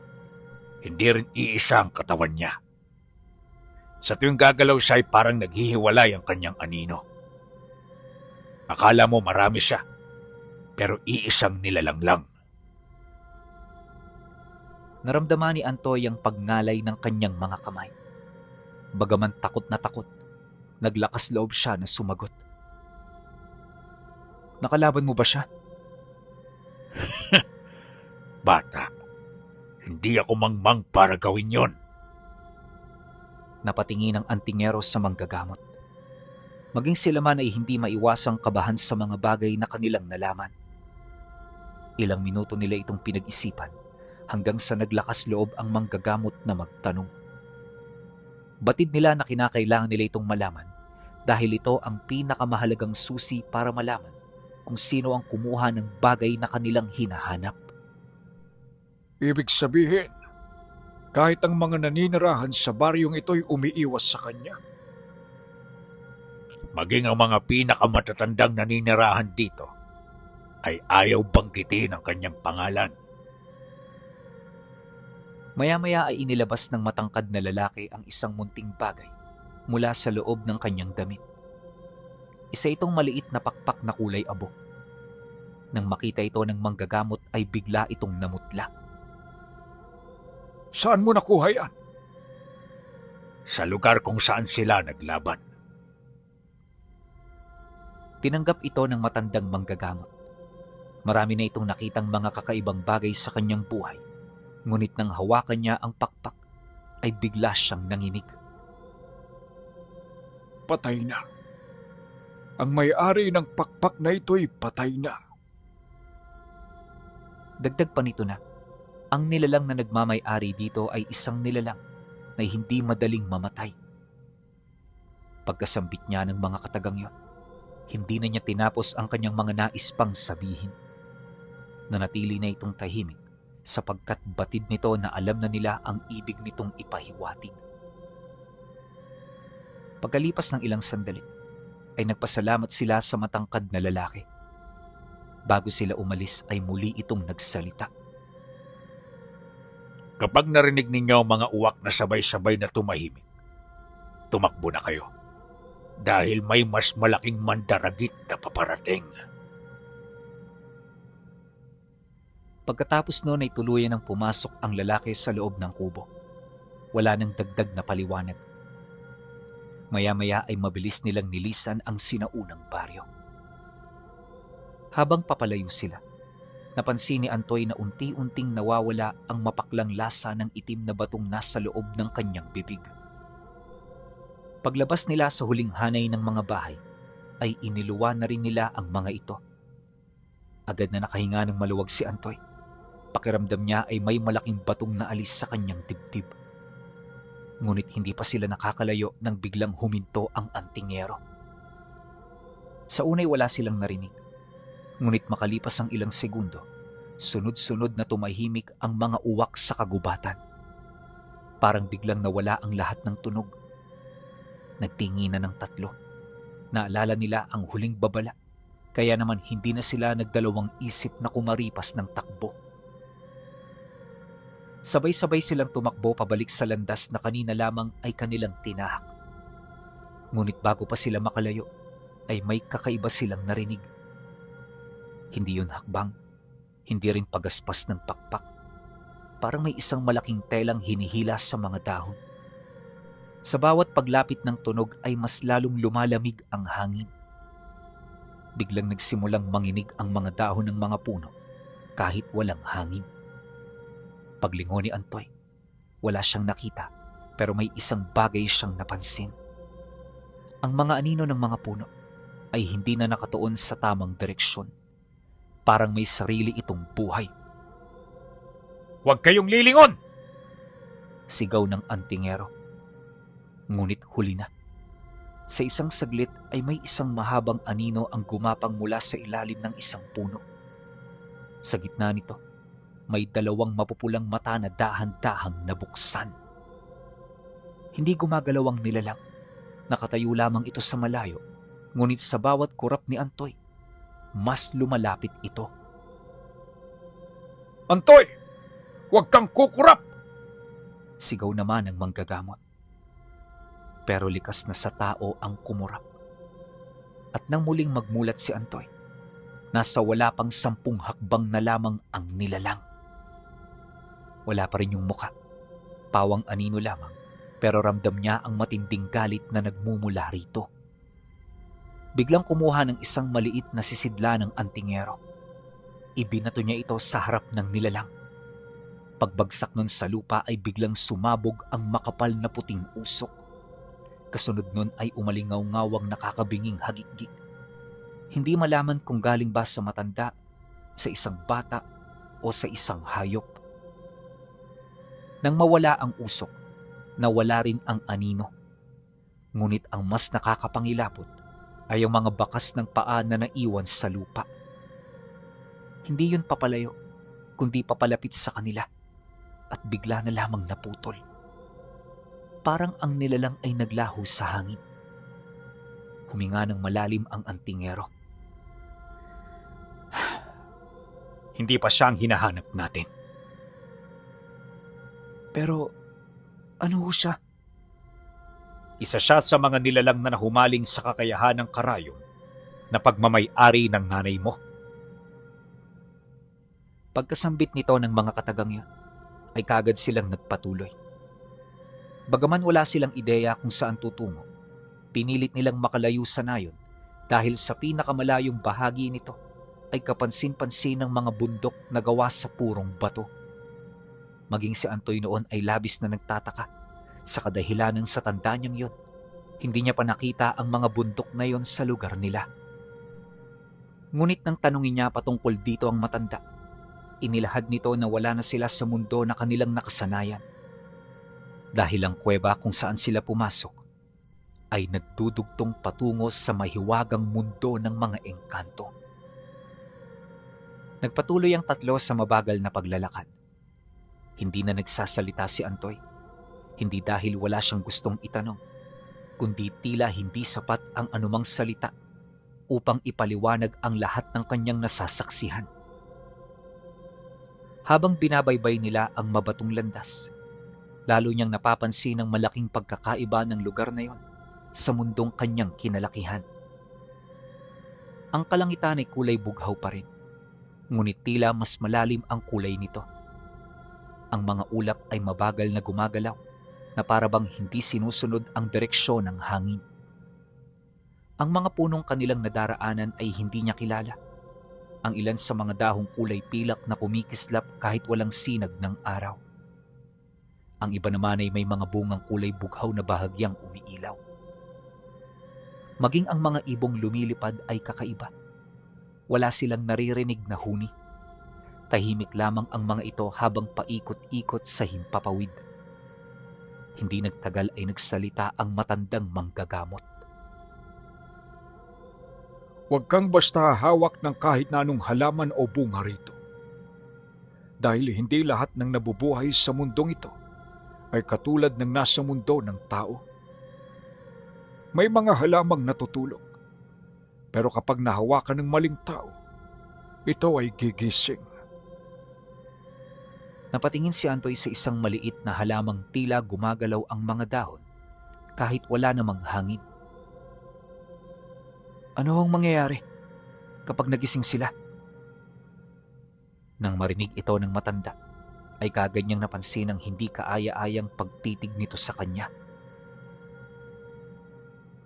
hindi rin iisa ang katawan niya. Sa tuwing gagalaw siya ay parang naghihiwalay ang kanyang anino. Akala mo marami siya, pero iisang nilalang lang. Naramdaman ni Antoy ang pagngalay ng kanyang mga kamay. Bagaman takot na takot, naglakas loob siya na sumagot. Nakalaban mo ba siya? Bata, hindi ako mangmang para gawin yon. Napatingin ang antingero sa manggagamot. Maging sila man ay hindi maiwasang kabahan sa mga bagay na kanilang nalaman. Ilang minuto nila itong pinag-isipan hanggang sa naglakas loob ang manggagamot na magtanong. Batid nila na kinakailangan nila itong malaman dahil ito ang pinakamahalagang susi para malaman kung sino ang kumuha ng bagay na kanilang hinahanap. Ibig sabihin, kahit ang mga naninirahan sa baryong ito'y umiiwas sa kanya. Maging ang mga pinakamatatandang naninirahan dito ay ayaw banggitin ang kanyang pangalan. Maya-maya ay inilabas ng matangkad na lalaki ang isang munting bagay mula sa loob ng kanyang damit. Isa itong maliit na pakpak na kulay abo. Nang makita ito ng manggagamot ay bigla itong namutla. Saan mo nakuha yan? Sa lugar kung saan sila naglaban. Tinanggap ito ng matandang manggagamot. Marami na itong nakitang mga kakaibang bagay sa kanyang buhay, ngunit nang hawakan niya ang pakpak, ay bigla siyang nanginig. Patay na. Ang may-ari ng pakpak na ito'y patay na. Dagdag pa nito na, ang nilalang na nagmamay-ari dito ay isang nilalang na hindi madaling mamatay. Pagkasambit niya ng mga katagang yon, hindi na niya tinapos ang kanyang mga nais pang sabihin. Nanatili na itong tahimik sapagkat batid nito na alam na nila ang ibig nitong ipahiwatig. Pagkalipas ng ilang sandali, ay nagpasalamat sila sa matangkad na lalaki. Bago sila umalis ay muli itong nagsalita. Kapag narinig ninyo ang mga uwak na sabay-sabay na tumahimik, tumakbo na kayo. Dahil may mas malaking mandaragit na paparating. Pagkatapos noon ay tuluyan ng pumasok ang lalaki sa loob ng kubo. Wala nang dagdag na paliwanag. Maya-maya ay mabilis nilang nilisan ang sinaunang baryo. Habang papalayo sila, napansin ni Antoy na unti-unting nawawala ang mapaklang lasa ng itim na batong nasa loob ng kanyang bibig. Paglabas nila sa huling hanay ng mga bahay, ay iniluwa na rin nila ang mga ito. Agad na nakahinga ng maluwag si Antoy. Pakiramdam niya ay may malaking batong naalis sa kanyang dibdib. Ngunit hindi pa sila nakakalayo nang biglang huminto ang antingero. Sa unay wala silang narinig. Ngunit makalipas ang ilang segundo, sunod-sunod na tumahimik ang mga uwak sa kagubatan. Parang biglang nawala ang lahat ng tunog. Nagtinginan ng tatlo. Naalala nila ang huling babala, kaya naman hindi na sila nagdalawang isip na kumaripas ng takbo. Sabay-sabay silang tumakbo pabalik sa landas na kanina lamang ay kanilang tinahak. Ngunit bago pa sila makalayo, ay may kakaiba silang narinig. Hindi yun hakbang, hindi rin pagaspas ng pakpak. Parang may isang malaking telang hinihila sa mga dahon. Sa bawat paglapit ng tunog ay mas lalong lumalamig ang hangin. Biglang nagsimulang manginig ang mga dahon ng mga puno kahit walang hangin. Paglingon ni Antoy, wala siyang nakita pero may isang bagay siyang napansin. Ang mga anino ng mga puno ay hindi na nakatuon sa tamang direksyon. Parang may sarili itong buhay. Huwag kayong lilingon! Sigaw ng antingero. Ngunit huli na. Sa isang saglit ay may isang mahabang anino ang gumapang mula sa ilalim ng isang puno. Sa gitna nito, may dalawang mapupulang mata na dahan-dahang nabuksan. Hindi gumagalaw ang nilalang. Nakatayo lamang ito sa malayo, ngunit sa bawat kurap ni Antoy, mas lumalapit ito. Antoy! Huwag kang kukurap! Sigaw naman ng manggagamot. Pero likas na sa tao ang kumurap. At nang muling magmulat si Antoy, nasa wala pang 10 hakbang na lamang ang nilalang. Wala pa rin yung muka. Pawang anino lamang, pero ramdam niya ang matinding galit na nagmumula rito. Biglang kumuha ng isang maliit na sisidla ng antingero. Ibinato niya ito sa harap ng nilalang. Pagbagsak nun sa lupa ay biglang sumabog ang makapal na puting usok. Kasunod nun ay umalingaw-ngawang nakakabinging hagikgik. Hindi malaman kung galing ba sa matanda, sa isang bata, o sa isang hayop. Nang mawala ang usok, nawala rin ang anino. Ngunit ang mas nakakapangilapot ay ang mga bakas ng paa na naiwan sa lupa. Hindi yun papalayo, kundi papalapit sa kanila at bigla na lamang naputol. Parang ang nilalang ay naglaho sa hangin. Huminga ng malalim ang antingero. Hindi pa siya ang hinahanap natin. Pero ano ho siya? Isa siya sa mga nilalang na nahumaling sa kakayahan ng karayom na pagmamay-ari ng nanay mo. Pagkasambit nito ng mga katagang yun, ay kagad silang nagpatuloy. Bagaman wala silang ideya kung saan tutungo, pinilit nilang makalayo sa nayon dahil sa pinakamalayong bahagi nito ay kapansin-pansin ng mga bundok na gawa sa purong bato. Maging si Antoy noon ay labis na nagtataka sa kadahilanan sa tanda niyang yon. Hindi niya pa nakita ang mga bundok na yon sa lugar nila. Ngunit nang tanungin niya patungkol dito ang matanda, inilahad nito na wala na sila sa mundo na kanilang nakasanayan. Dahil ang kuweba kung saan sila pumasok ay nagdudugtong patungo sa mahiwagang mundo ng mga engkanto. Nagpatuloy ang tatlo sa mabagal na paglalakad. Hindi na nagsasalita si Antoy, hindi dahil wala siyang gustong itanong, kundi tila hindi sapat ang anumang salita upang ipaliwanag ang lahat ng kanyang nasasaksihan. Habang binabaybay nila ang mabatong landas, lalo niyang napapansin ang malaking pagkakaiba ng lugar na yon sa mundong kanyang kinalakihan. Ang kalangitan ay kulay bughaw pa rin, ngunit tila mas malalim ang kulay nito. Ang mga ulap ay mabagal na gumagalaw na parabang hindi sinusunod ang direksyon ng hangin. Ang mga punong kanilang nadaraanan ay hindi niya kilala. Ang ilan sa mga dahong kulay pilak na kumikislap kahit walang sinag ng araw. Ang iba naman ay may mga bungang kulay bughaw na bahagyang umiilaw. Maging ang mga ibong lumilipad ay kakaiba. Wala silang naririnig na huni. Tahimik lamang ang mga ito habang paikot-ikot sa himpapawid. Hindi nagtagal ay nagsalita ang matandang manggagamot. Huwag kang basta hawak ng kahit na anong halaman o bunga rito. Dahil hindi lahat ng nabubuhay sa mundong ito ay katulad ng nasa mundo ng tao. May mga halamang natutulog, pero kapag nahawakan ng maling tao, ito ay gigising. Napatingin si Antoy sa isang maliit na halamang tila gumagalaw ang mga dahon kahit wala namang hangin. Ano ang mangyayari kapag nagising sila? Nang marinig ito ng matanda, ay kagad niyang napansin ang hindi kaaya-ayang pagtitig nito sa kanya.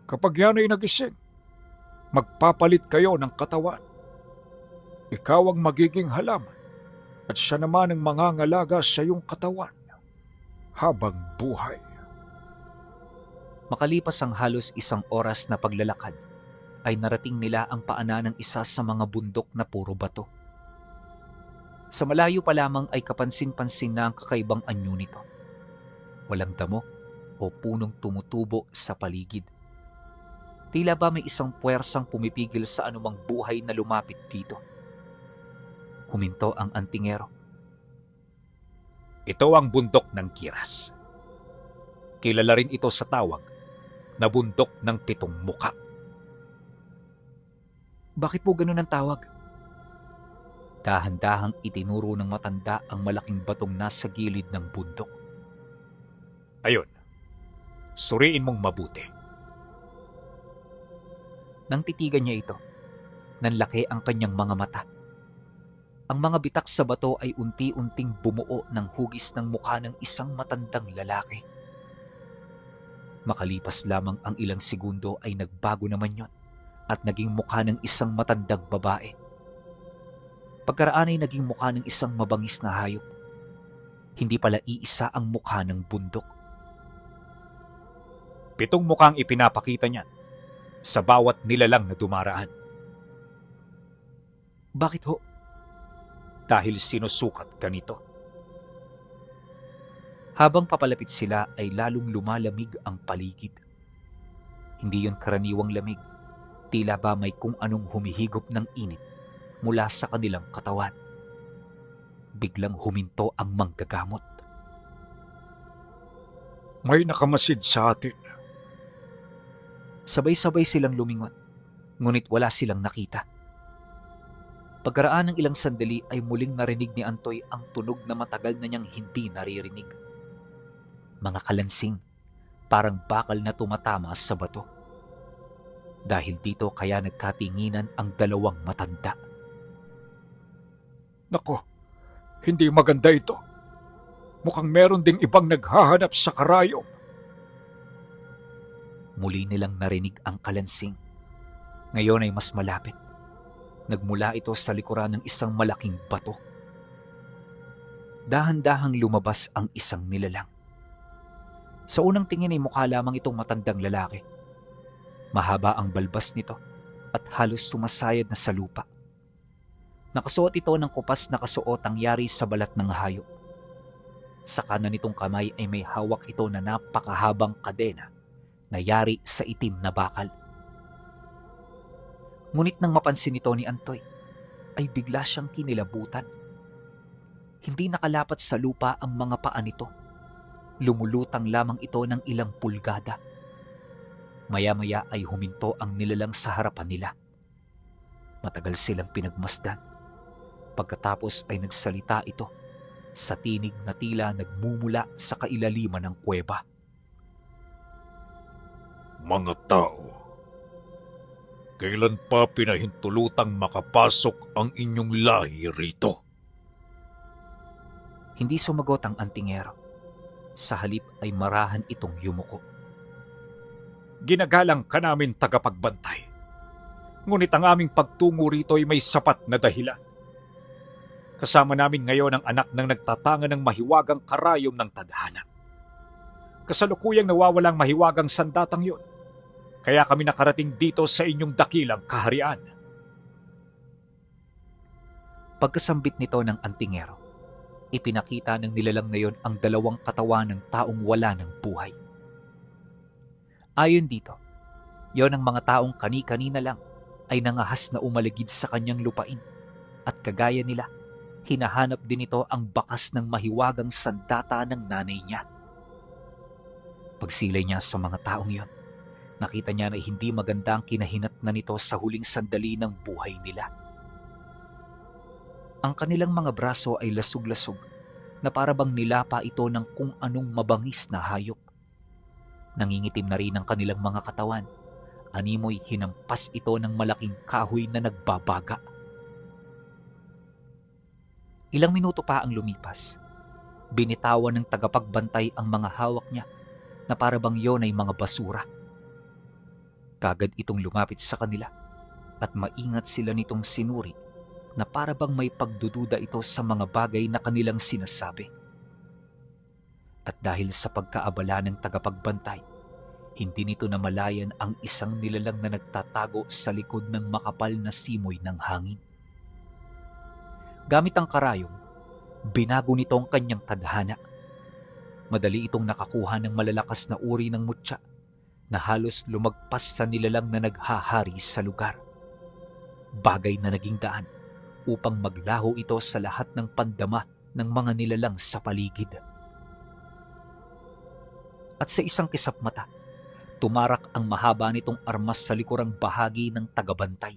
Kapag yan ay nagising, magpapalit kayo ng katawan. Ikaw ang magiging halaman at siya naman ang mangangalaga sa iyong katawan habang buhay. Makalipas ang halos 1 oras na paglalakad, ay narating nila ang paanan ng isa sa mga bundok na puro bato. Sa malayo pa lamang ay kapansin-pansin na ang kakaibang anyo nito. Walang damo o punong tumutubo sa paligid. Tila ba may isang puwersang pumipigil sa anumang buhay na lumapit dito. Huminto ang antingero. Ito ang bundok ng Kiras. Kilala rin ito sa tawag na bundok ng 7 muka. Bakit po ganun ang tawag? Dahan-dahang itinuro ng matanda ang malaking batong nasa gilid ng bundok. Ayun, suriin mong mabuti. Nang titigan niya ito, nanlaki ang kanyang mga mata. Ang mga bitak sa bato ay unti-unting bumuo ng hugis ng mukha ng isang matandang lalaki. Makalipas lamang ang ilang segundo ay nagbago naman yon at naging mukha ng isang matandang babae. Pagkaraan ay naging mukha ng isang mabangis na hayop. Hindi pala iisa ang mukha ng bundok. 7 mukhang ipinapakita niyan sa bawat nilalang na dumaraan. Bakit ho? Dahil sinusukat ka nito. Habang papalapit sila ay lalong lumalamig ang paligid. Hindi yon karaniwang lamig. Tila ba may kung anong humihigop ng init mula sa kanilang katawan. Biglang huminto ang manggagamot. May nakamasid sa atin. Sabay-sabay silang lumingon, ngunit wala silang nakita. Pagkaraan ng ilang sandali ay muling narinig ni Antoy ang tunog na matagal na niyang hindi naririnig. Mga kalansing, parang bakal na tumatama sa bato. Dahil dito kaya nagkatinginan ang dalawang matanda. Nako, hindi maganda ito. Mukhang meron ding ibang naghahanap sa karayom. Muli nilang narinig ang kalansing. Ngayon ay mas malapit. Nagmula ito sa likuran ng isang malaking bato. Dahan-dahang lumabas ang isang nilalang. Sa unang tingin ay mukha lamang itong matandang lalaki. Mahaba ang balbas nito at halos sumasayad na sa lupa. Nakasuot ito ng kupas na kasuotang yari sa balat ng hayop. Sa kanan nitong kamay ay may hawak ito na napakahabang kadena na yari sa itim na bakal. Ngunit nang mapansin ito ni Antoy, ay bigla siyang kinilabutan. Hindi nakalapat sa lupa ang mga paa nito. Lumulutang lamang ito ng ilang pulgada. Maya-maya ay huminto ang nilalang sa harapan nila. Matagal silang pinagmasdan. Pagkatapos ay nagsalita ito sa tinig na tila nagmumula sa kailaliman ng kuweba. Mga tao, kailan pa pinahintulutang makapasok ang inyong lahi rito? Hindi sumagot ang antingero. Sa halip ay marahan itong yumuko. Ginagalang ka namin tagapagbantay. Ngunit ang aming pagtungo rito ay may sapat na dahilan. Kasama namin ngayon ang anak ng nagtatangan ng mahiwagang karayom ng tadhana. Kasalukuyang nawawalang mahiwagang sandatang yun. Kaya kami nakarating dito sa inyong dakilang kaharian. Pagkasambit nito ng antingero, ipinakita ng nilalang na yon ang dalawang katawan ng taong wala ng buhay. Ayon dito, yon ang mga taong kani-kanina lang ay nangahas na umaligid sa kanyang lupain at kagaya nila, hinahanap din ito ang bakas ng mahiwagang sandata ng nanay niya. Pagsilay niya sa mga taong yon, nakita niya na hindi maganda ang kinahinatnan nito sa huling sandali ng buhay nila. Ang kanilang mga braso ay lasug-lasug na parabang nilapa ito ng kung anong mabangis na hayop. Nangingitim na rin ang kanilang mga katawan. Animoy hinampas ito ng malaking kahoy na nagbabaga. Ilang minuto pa ang lumipas. Binitawan ng tagapagbantay ang mga hawak niya na parabang yon ay mga basura. Kagad itong lumapit sa kanila at maingat sila nitong sinuri na parabang may pagdududa ito sa mga bagay na kanilang sinasabi. At dahil sa pagkaabala ng tagapagbantay, hindi nito namalayan ang isang nilalang na nagtatago sa likod ng makapal na simoy ng hangin. Gamit ang karayom, binago nito ang kanyang tadhana. Madali itong nakakuha ng malalakas na uri ng mutya na halos lumagpas sa nilalang na naghahari sa lugar. Bagay na naging daan upang maglaho ito sa lahat ng pandama ng mga nilalang sa paligid. At sa isang kisap mata, tumarak ang mahaba nitong armas sa likurang bahagi ng tagabantay.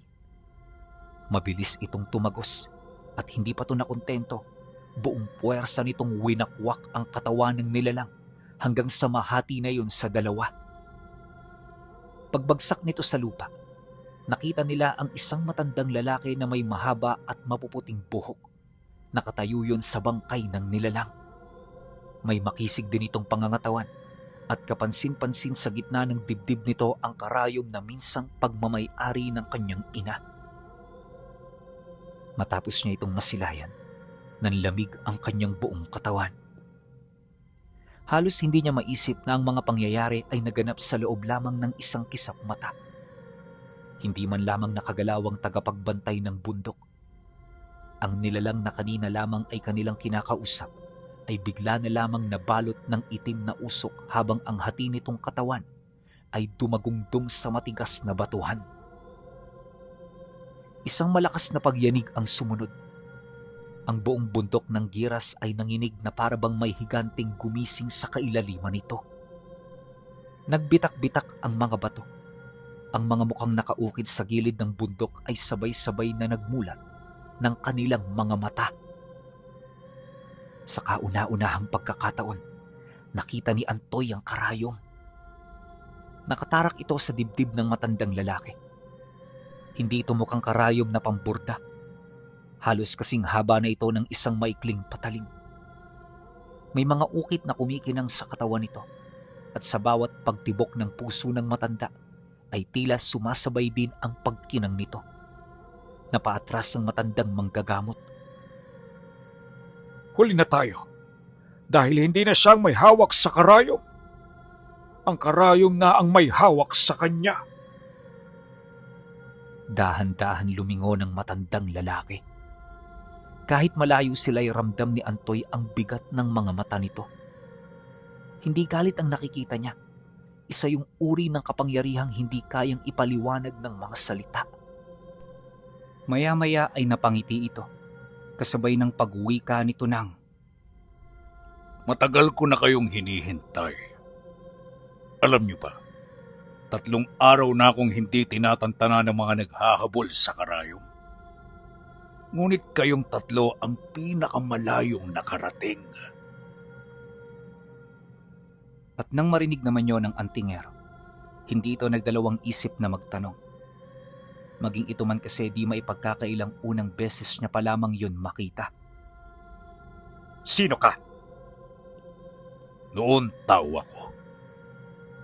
Mabilis itong tumagos at hindi pa ito nakontento. Buong puwersa nitong winakwak ang katawan ng nilalang hanggang sa mahati na yun sa dalawa. Pagbagsak nito sa lupa, nakita nila ang isang matandang lalaki na may mahaba at mapuputing buhok. Nakatayo yun sa bangkay ng nilalang. May makisig din itong pangangatawan at kapansin-pansin sa gitna ng dibdib nito ang karayom na minsang pagmamay-ari ng kanyang ina. Matapos niya itong masilayan, nanlamig ang kanyang buong katawan. Halos hindi niya maisip na ang mga pangyayari ay naganap sa loob lamang ng isang kisap mata. Hindi man lamang nakagalawang tagapagbantay ng bundok. Ang nilalang na kanina lamang ay kanilang kinakausap ay bigla na lamang nabalot ng itim na usok habang ang hati nitong katawan ay dumagungdong sa matigas na batuhan. Isang malakas na pagyanig ang sumunod. Ang buong bundok ng giras ay nanginig na parabang may higanting gumising sa kailaliman nito. Nagbitak-bitak ang mga bato. Ang mga mukhang nakaukit sa gilid ng bundok ay sabay-sabay na nagmulat ng kanilang mga mata. Sa kauna-unahang pagkakataon, nakita ni Antoy ang karayom. Nakatarak ito sa dibdib ng matandang lalaki. Hindi ito mukhang karayom na pamburda. Halos kasing haba na ito ng isang maikling patalim. May mga ukit na kumikinang sa katawan nito at sa bawat pagtibok ng puso ng matanda ay tila sumasabay din ang pagkinang nito. Napaatras ang matandang manggagamot. Huli na tayo. Dahil hindi na siyang may hawak sa karayom. Ang karayom na ang may hawak sa kanya. Dahan-dahan lumingon ang matandang lalaki. Kahit malayo sila'y ramdam ni Antoy ang bigat ng mga mata nito. Hindi galit ang nakikita niya. Isa yung uri ng kapangyarihang hindi kayang ipaliwanag ng mga salita. Maya-maya ay napangiti ito, kasabay ng pag-wika nito ng, Matagal ko na kayong hinihintay. Alam niyo ba, 3 araw na akong hindi tinatantana ng mga naghahabol sa karayom. Ngunit kayong 3 ang pinakamalayong nakarating. At nang marinig naman yon ng antingero, hindi ito nagdalawang isip na magtanong. Maging ito man kasi di maipagkakailang unang beses niya pa lamang yun makita. Sino ka? Noon tao ako.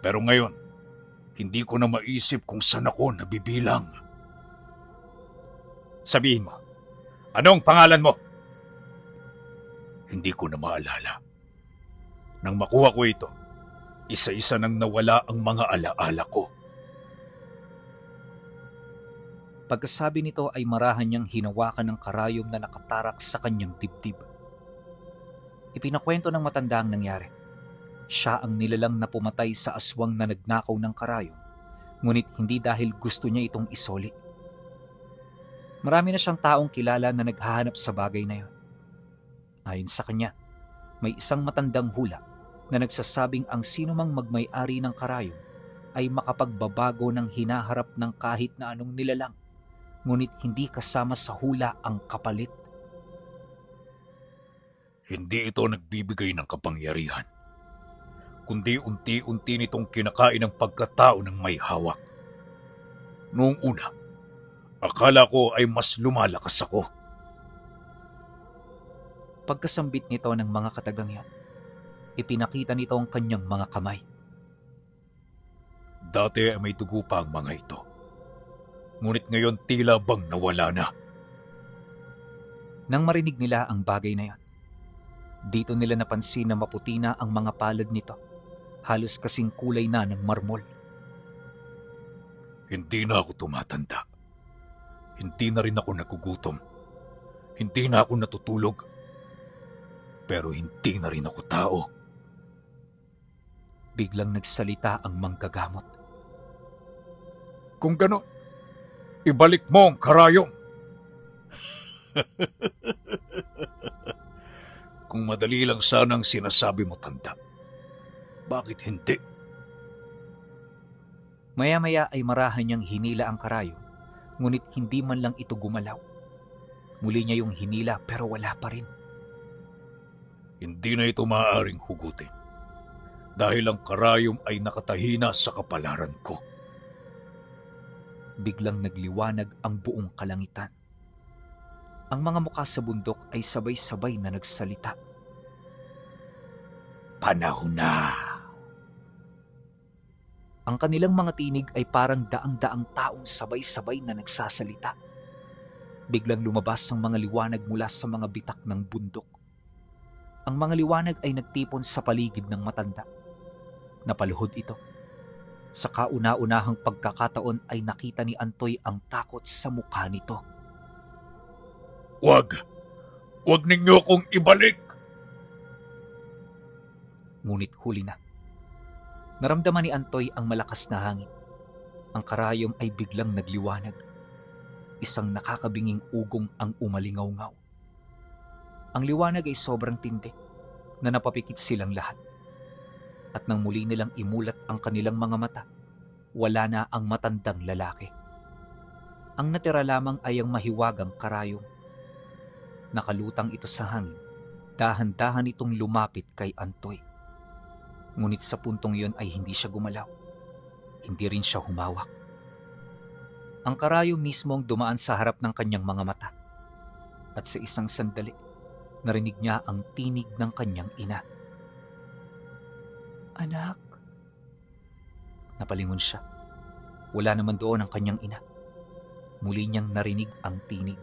Pero ngayon, hindi ko na maisip kung saan ako nabibilang. Sabihin mo, anong pangalan mo? Hindi ko na maalala. Nang makuha ko ito, isa-isa nang nawala ang mga alaala ko. Pagkasabi nito ay marahan niyang hinawakan ng karayom na nakatarak sa kanyang dibdib. Ipinakwento ng matanda ang nangyari. Siya ang nilalang na pumatay sa aswang na nagnakaw ng karayom, ngunit hindi dahil gusto niya itong isoli. Marami na siyang taong kilala na naghahanap sa bagay na yun. Ayon sa kanya, may isang matandang hula na nagsasabing ang sinumang magmay-ari ng karayom ay makapagbabago ng hinaharap ng kahit na anong nilalang, ngunit hindi kasama sa hula ang kapalit. Hindi ito nagbibigay ng kapangyarihan, kundi unti-unti nitong kinakain ang pagkatao ng may hawak. Noong una, akala ko ay mas lumalakas ako. Pagkasambit nito ng mga katagang yan, ipinakita nito ang kanyang mga kamay. Dati ay may dugo pa ang mga ito. Ngunit ngayon tila bang nawala na. Nang marinig nila ang bagay na yan, dito nila napansin na maputi na ang mga palad nito, halos kasing kulay na ng marmol. Hindi na ako tumatanda. Hindi na rin ako nagugutom. Hindi na ako natutulog. Pero hindi na rin ako tao. Biglang nagsalita ang manggagamot. Kung gano'n, ibalik mo ang karayom. Kung madali lang sanang sinasabi mo, tanda. Bakit hindi? Maya-maya ay marahan niyang hinila ang karayom, ngunit hindi man lang ito gumalaw. Muli niya yung hinila pero wala pa rin. Hindi na ito maaaring hugutin. Dahil ang karayom ay nakatahina sa kapalaran ko. Biglang nagliwanag ang buong kalangitan. Ang mga mukha sa bundok ay sabay-sabay na nagsalita. Panahon na! Ang kanilang mga tinig ay parang daang-daang taong sabay-sabay na nagsasalita. Biglang lumabas ang mga liwanag mula sa mga bitak ng bundok. Ang mga liwanag ay nagtipon sa paligid ng matanda. Napaluhod ito. Sa kauna-unahang pagkakataon ay nakita ni Antoy ang takot sa mukha nito. Wag! Wag ninyo akong ibalik! Ngunit huli na. Naramdaman ni Antoy ang malakas na hangin. Ang karayom ay biglang nagliwanag. Isang nakakabinging ugong ang umalingaw-ngaw. Ang liwanag ay sobrang tindi na napapikit silang lahat. At nang muli nilang imulat ang kanilang mga mata, wala na ang matandang lalaki. Ang natira lamang ay ang mahiwagang karayom. Nakalutang ito sa hangin, dahan-dahan itong lumapit kay Antoy. Ngunit sa puntong iyon ay hindi siya gumalaw. Hindi rin siya humawak. Ang karayom mismo ang dumaan sa harap ng kanyang mga mata. At sa isang sandali, narinig niya ang tinig ng kanyang ina. Anak. Napalingon siya. Wala naman doon ang kanyang ina. Muli niyang narinig ang tinig.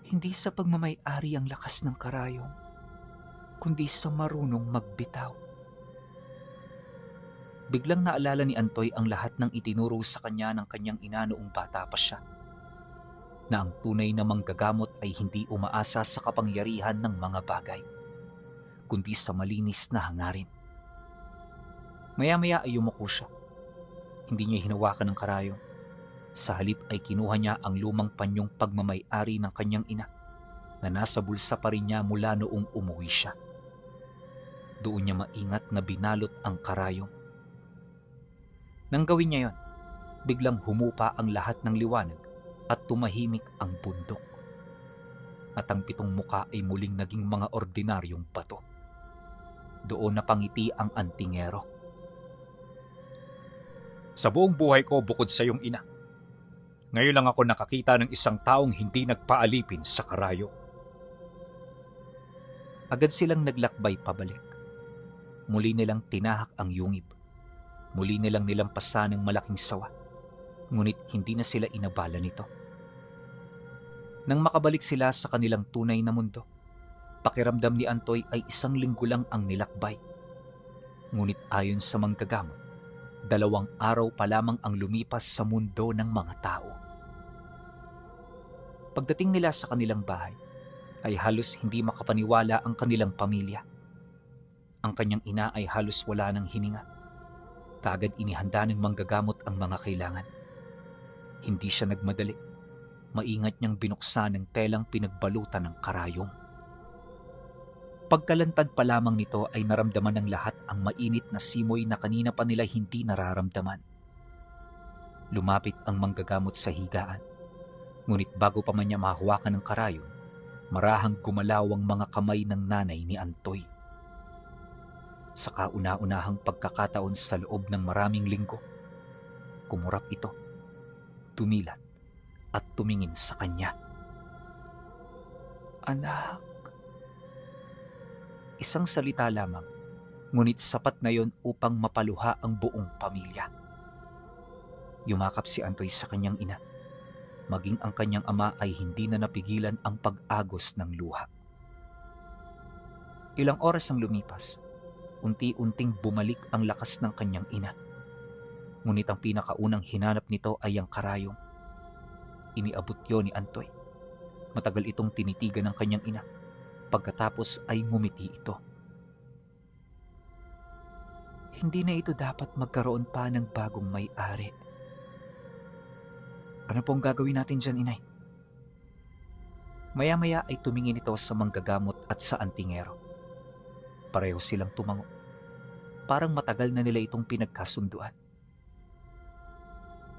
Hindi sa pagmamay-ari ang lakas ng karayom, kundi sa marunong magbitaw. Biglang naalala ni Antoy ang lahat ng itinuro sa kanya ng kanyang ina noong bata pa siya, na ang tunay na manggagamot ay hindi umaasa sa kapangyarihan ng mga bagay, kundi sa malinis na hangarin. Maya-maya ay yumuko siya. Hindi niya hinawakan ng karayom. Sa halip ay kinuha niya ang lumang panyong pagmamay-ari ng kanyang ina na nasa bulsa pa rin niya mula noong umuwi siya. Doon niya maingat na binalot ang karayom. Nang gawin niya yon, biglang humupa ang lahat ng liwanag at tumahimik ang bundok. At ang 7 muka ay muling naging mga ordinaryong bato. Doon napangiti ang antingero. Sa buong buhay ko bukod sa iyong ina, ngayon lang ako nakakita ng isang taong hindi nagpaalipin sa karayom. Agad silang naglakbay pabalik. Muli nilang tinahak ang yungib. Muli nilang nilampasan ng malaking sawa. Ngunit hindi na sila inabala nito. Nang makabalik sila sa kanilang tunay na mundo, pakiramdam ni Antoy ay 1 linggo lang ang nilakbay. Ngunit ayon sa manggagamot, 2 araw pa lamang ang lumipas sa mundo ng mga tao. Pagdating nila sa kanilang bahay, ay halos hindi makapaniwala ang kanilang pamilya. Ang kanyang ina ay halos wala ng hininga. Kaagad inihanda ng manggagamot ang mga kailangan. Hindi siya nagmadali. Maingat niyang binuksan ng telang pinagbalutan ng karayom. Pagkalantad pa lamang nito ay naramdaman ng lahat ang mainit na simoy na kanina pa nila hindi nararamdaman. Lumapit ang manggagamot sa higaan. Ngunit bago pa man niya mahawakan ng karayom, marahang gumalaw ang mga kamay ng nanay ni Antoy. Sa kauna-unahang pagkakataon sa loob ng maraming linggo, kumurap ito, tumilat at tumingin sa kanya. Anak. Isang salita lamang, ngunit sapat na yon upang mapaluha ang buong pamilya. Yumakap si Antoy sa kanyang ina. Maging ang kanyang ama ay hindi na napigilan ang pag-agos ng luha. Ilang oras ang lumipas, unti-unting bumalik ang lakas ng kanyang ina. Ngunit ang pinakaunang hinanap nito ay ang karayom. Iniabot yon ni Antoy. Matagal itong tinitigan ng kanyang ina. Pagkatapos ay ngumiti ito. Hindi na ito dapat magkaroon pa ng bagong may-ari. Ano pong gagawin natin dyan, inay? Maya-maya ay tumingin ito sa manggagamot at sa antingero. Pareho silang tumango. Parang matagal na nila itong pinagkasunduan.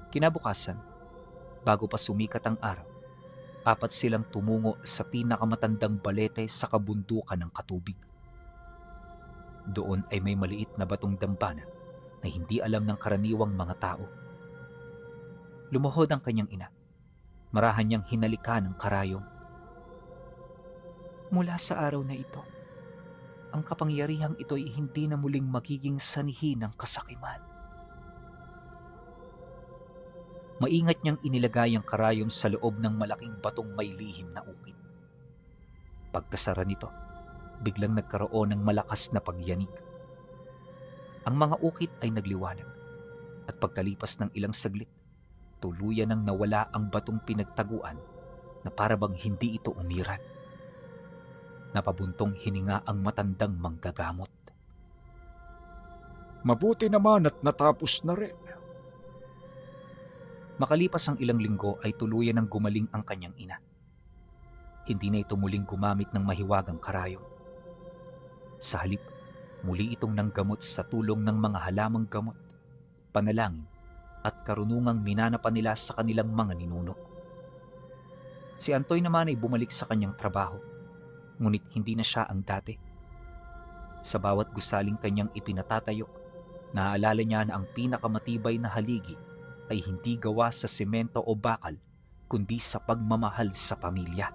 Kinabukasan, bago pa sumikat ang araw, 4 silang tumungo sa pinakamatandang balete sa kabundukan ng Katubig. Doon ay may maliit na batong dambana na hindi alam ng karaniwang mga tao. Lumuhod ang kanyang ina. Marahan niyang hinalikan ang karayom. Mula sa araw na ito, ang kapangyarihang ito ay hindi na muling magiging sanhi ng kasakiman. Maingat niyang inilagay ang karayom sa loob ng malaking batong may lihim na ukit. Pagkasara nito, biglang nagkaroon ng malakas na pagyanig. Ang mga ukit ay nagliwanag at pagkalipas ng ilang saglit, tuluyan nang nawala ang batong pinagtaguan na parabang hindi ito umiran. Napabuntong hininga ang matandang manggagamot. Mabuti naman at natapos na rin. Makalipas ang ilang linggo ay tuluyan nang gumaling ang kanyang ina. Hindi na ito muling gumamit ng mahiwagang karayom. Sa halip, muli itong nanggamot sa tulong ng mga halamang gamot, panalangin, at karunungang minanapan nila sa kanilang mga ninuno. Si Antoy naman ay bumalik sa kanyang trabaho, ngunit hindi na siya ang dati. Sa bawat gusaling kanyang ipinatatayo, naaalala niya na ang pinakamatibay na haligi ay hindi gawa sa semento o bakal, kundi sa pagmamahal sa pamilya.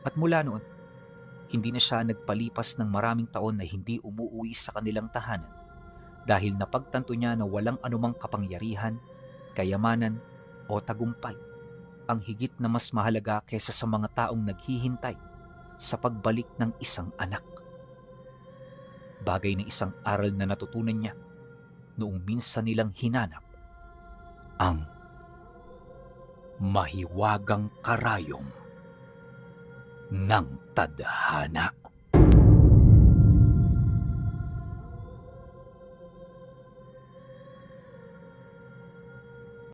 At mula noon, hindi na siya nagpalipas ng maraming taon na hindi umuuwi sa kanilang tahanan dahil napagtanto niya na walang anumang kapangyarihan, kayamanan o tagumpay ang higit na mas mahalaga kaysa sa mga taong naghihintay sa pagbalik ng isang anak. Bagay na isang aral na natutunan niya noong minsan nilang hinanap ang mahiwagang karayom ng tadhana.